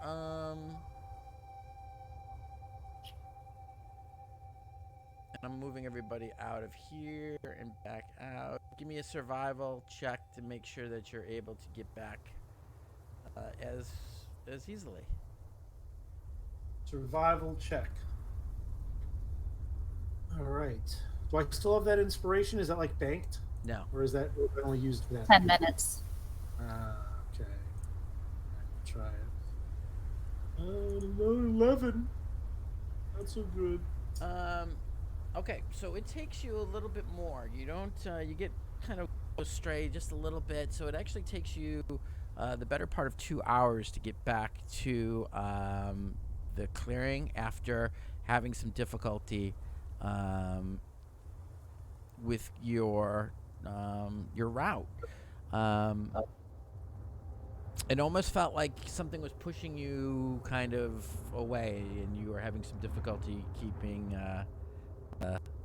And I'm moving everybody out of here and back out. Give me a survival check to make sure that you're able to get back as easily. Survival check. All right. Do I still have that inspiration? Is that like banked, No. or is that only used for that? 10 minutes. Okay. Try it. 11. Not so good. Okay, so it takes you a little bit more. You don't. You get kind of astray just a little bit. So it actually takes you the better part of 2 hours to get back to the clearing after having some difficulty with your route. It almost felt like something was pushing you kind of away, and you were having some difficulty keeping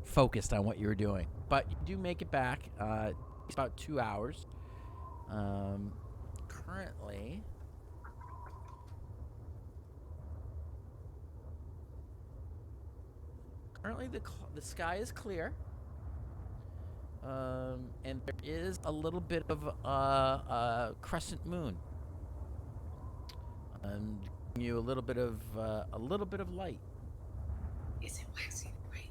focused on what you were doing. But you do make it back. It's about 2 hours. Currently, the sky is clear. And there is a little bit of a crescent moon. Giving you a little bit of light. Is it waxing right?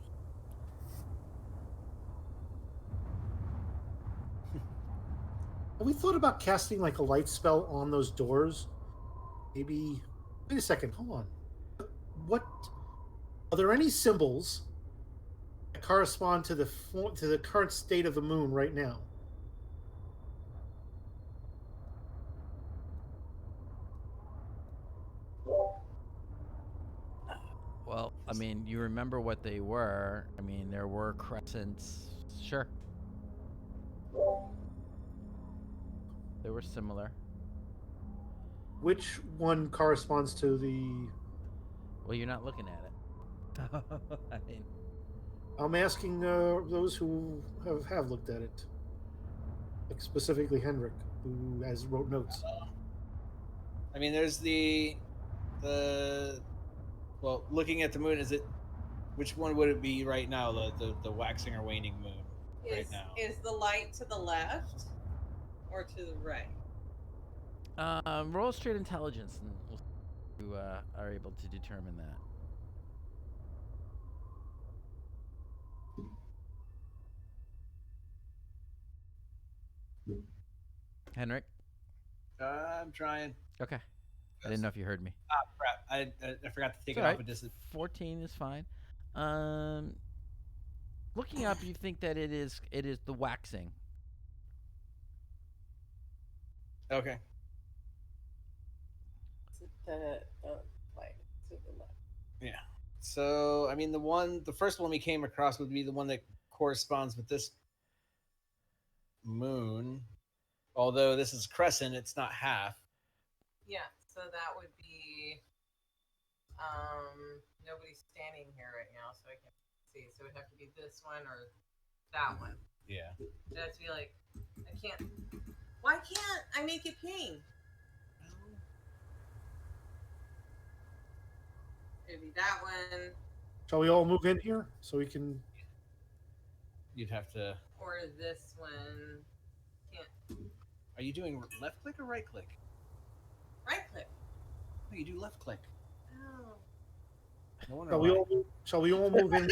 Have we thought about casting like a light spell on those doors? Maybe. Wait a second. Hold on. What? Are there any symbols that correspond to the current state of the moon right now? Well, I mean, you remember what they were. I mean, there were crescents. Sure. They were similar. Which one corresponds to the? Well, you're not looking at it. I mean, I'm asking those who have looked at it, like specifically Henrik, who has wrote notes. I mean, there's the well, looking at the moon, is it which one would it be right now? The waxing or waning moon? Is now. is the light to the left or to the right? Roll straight intelligence, and we'll see if you are able to determine that. Henrik? I'm trying. Okay. I didn't know if you heard me. Ah, crap. I forgot to take It's it all off right. a distance. 14 is fine. Looking up, you think that it is the waxing. Okay. The light to the left. Yeah. So, I mean, the first one we came across would be the one that corresponds with this moon. Although this is crescent, it's not half. Yeah, so that would be nobody's standing here right now, so I can't see. So it would have to be this one or that one. Yeah. It has to be like I can't. Why can't I make it pink? It'd be that one Shall we all move in here so we can? You'd have to. or this one. Can't Are you doing left click or right click? right click. No, you do left click. Oh. No wonder Shall we why. all? Shall we all move in?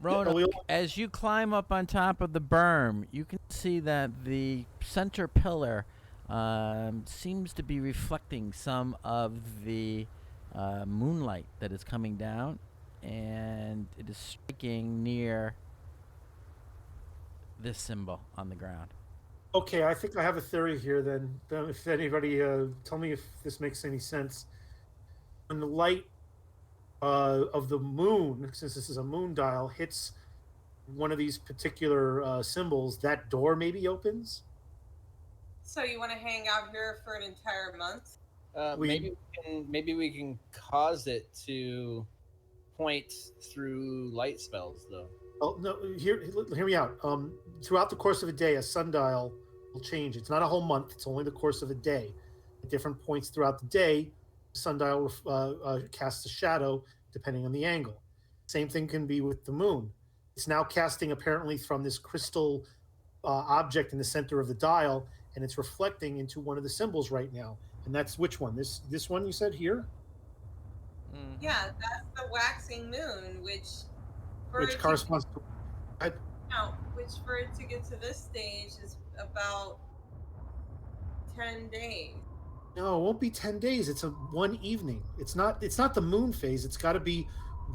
Roanoke, as you climb up on top of the berm, you can see that the center pillar seems to be reflecting some of the moonlight that is coming down, and it is striking near this symbol on the ground. Okay, I think I have a theory here. Then, if anybody, tell me if this makes any sense. When the light of the moon, since this is a moon dial, hits one of these particular symbols, that door maybe opens. So you want to hang out here for an entire month? Maybe we can cause it to point through light spells, though. Oh no! Hear me out. Throughout the course of a day, a sundial will change. It's not a whole month. It's only the course of a day. At different points throughout the day, the sundial casts a shadow depending on the angle. Same thing can be with the moon. It's now casting apparently from this crystal object in the center of the dial, and it's reflecting into one of the symbols right now. And that's which one? This one you said here? Yeah, that's the waxing moon, which Corresponds to. which for it to get to this stage is about 10 days. No, it won't be 10 days. It's a one evening. It's not the moon phase. It's got to be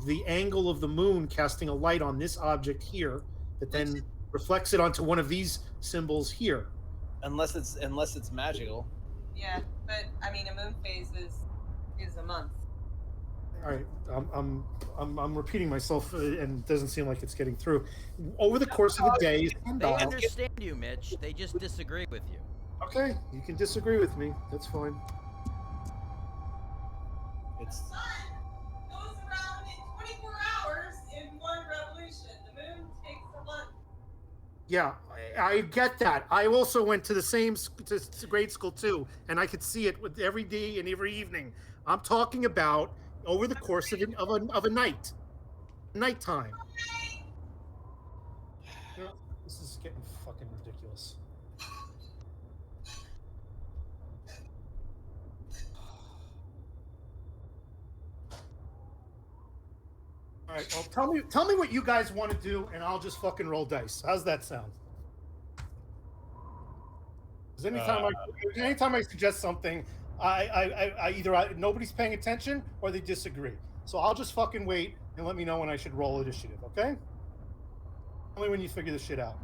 the angle of the moon casting a light on this object here that then reflects it onto one of these symbols here. Unless it's magical. Yeah, but I mean a moon phase is a month. All right, I'm repeating myself, and it doesn't seem like it's getting through. Over the course of the day, They understand you, Mitch. They just disagree with you. okay, you can disagree with me. That's fine. It's The sun goes around in 24 hours in one revolution. The moon takes a month. Yeah, I get that. I also went to the same to grade school too, and I could see it with every day and every evening. I'm talking about over the course of a nighttime. You know, this is getting fucking ridiculous. All right, well, tell me what you guys want to do, and I'll just fucking roll dice. How's that sound? Because anytime I suggest something, I either nobody's paying attention or they disagree. So I'll just fucking wait and let me know when I should roll initiative, okay? Only when you figure this shit out.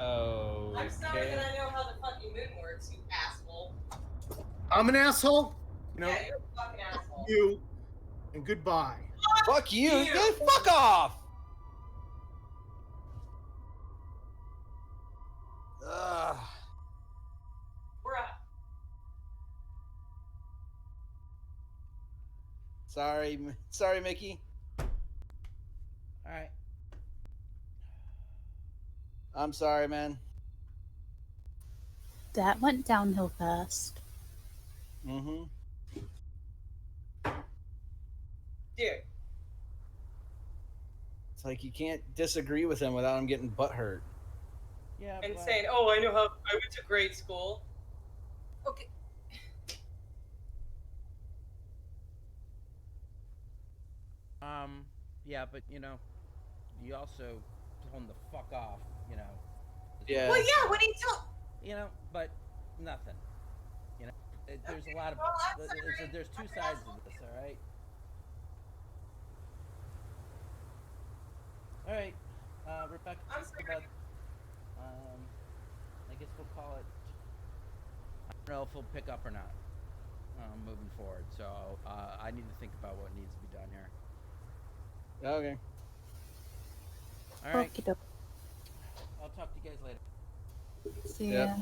oh. I'm sorry that I know how the fucking moon works, you asshole. I'm an asshole. You know, Yeah, you're a fucking asshole. you and goodbye. Fuck you! Yeah, fuck off! Ugh. We're up. Sorry, Mickey. All right. I'm sorry, man. That went downhill fast. Mm-hmm. Dude. It's like you can't disagree with him without him getting butt hurt. Yeah, And but, saying, "Oh, I know how I went to grade school." Okay. yeah, but you know, you also told him to fuck off. You know. Yeah. Well, yeah. When he told. You know, but nothing. You know, there's a lot of Well, I'm sorry. there's two sides to this. All right. All right, Rebecca. I'm sorry. Bud. I guess we'll call it. I don't know if he'll pick up or not. Moving forward, so I need to think about what needs to be done here. Okay. All right. Okie doke. I'll talk to you guys later. See Yep. ya.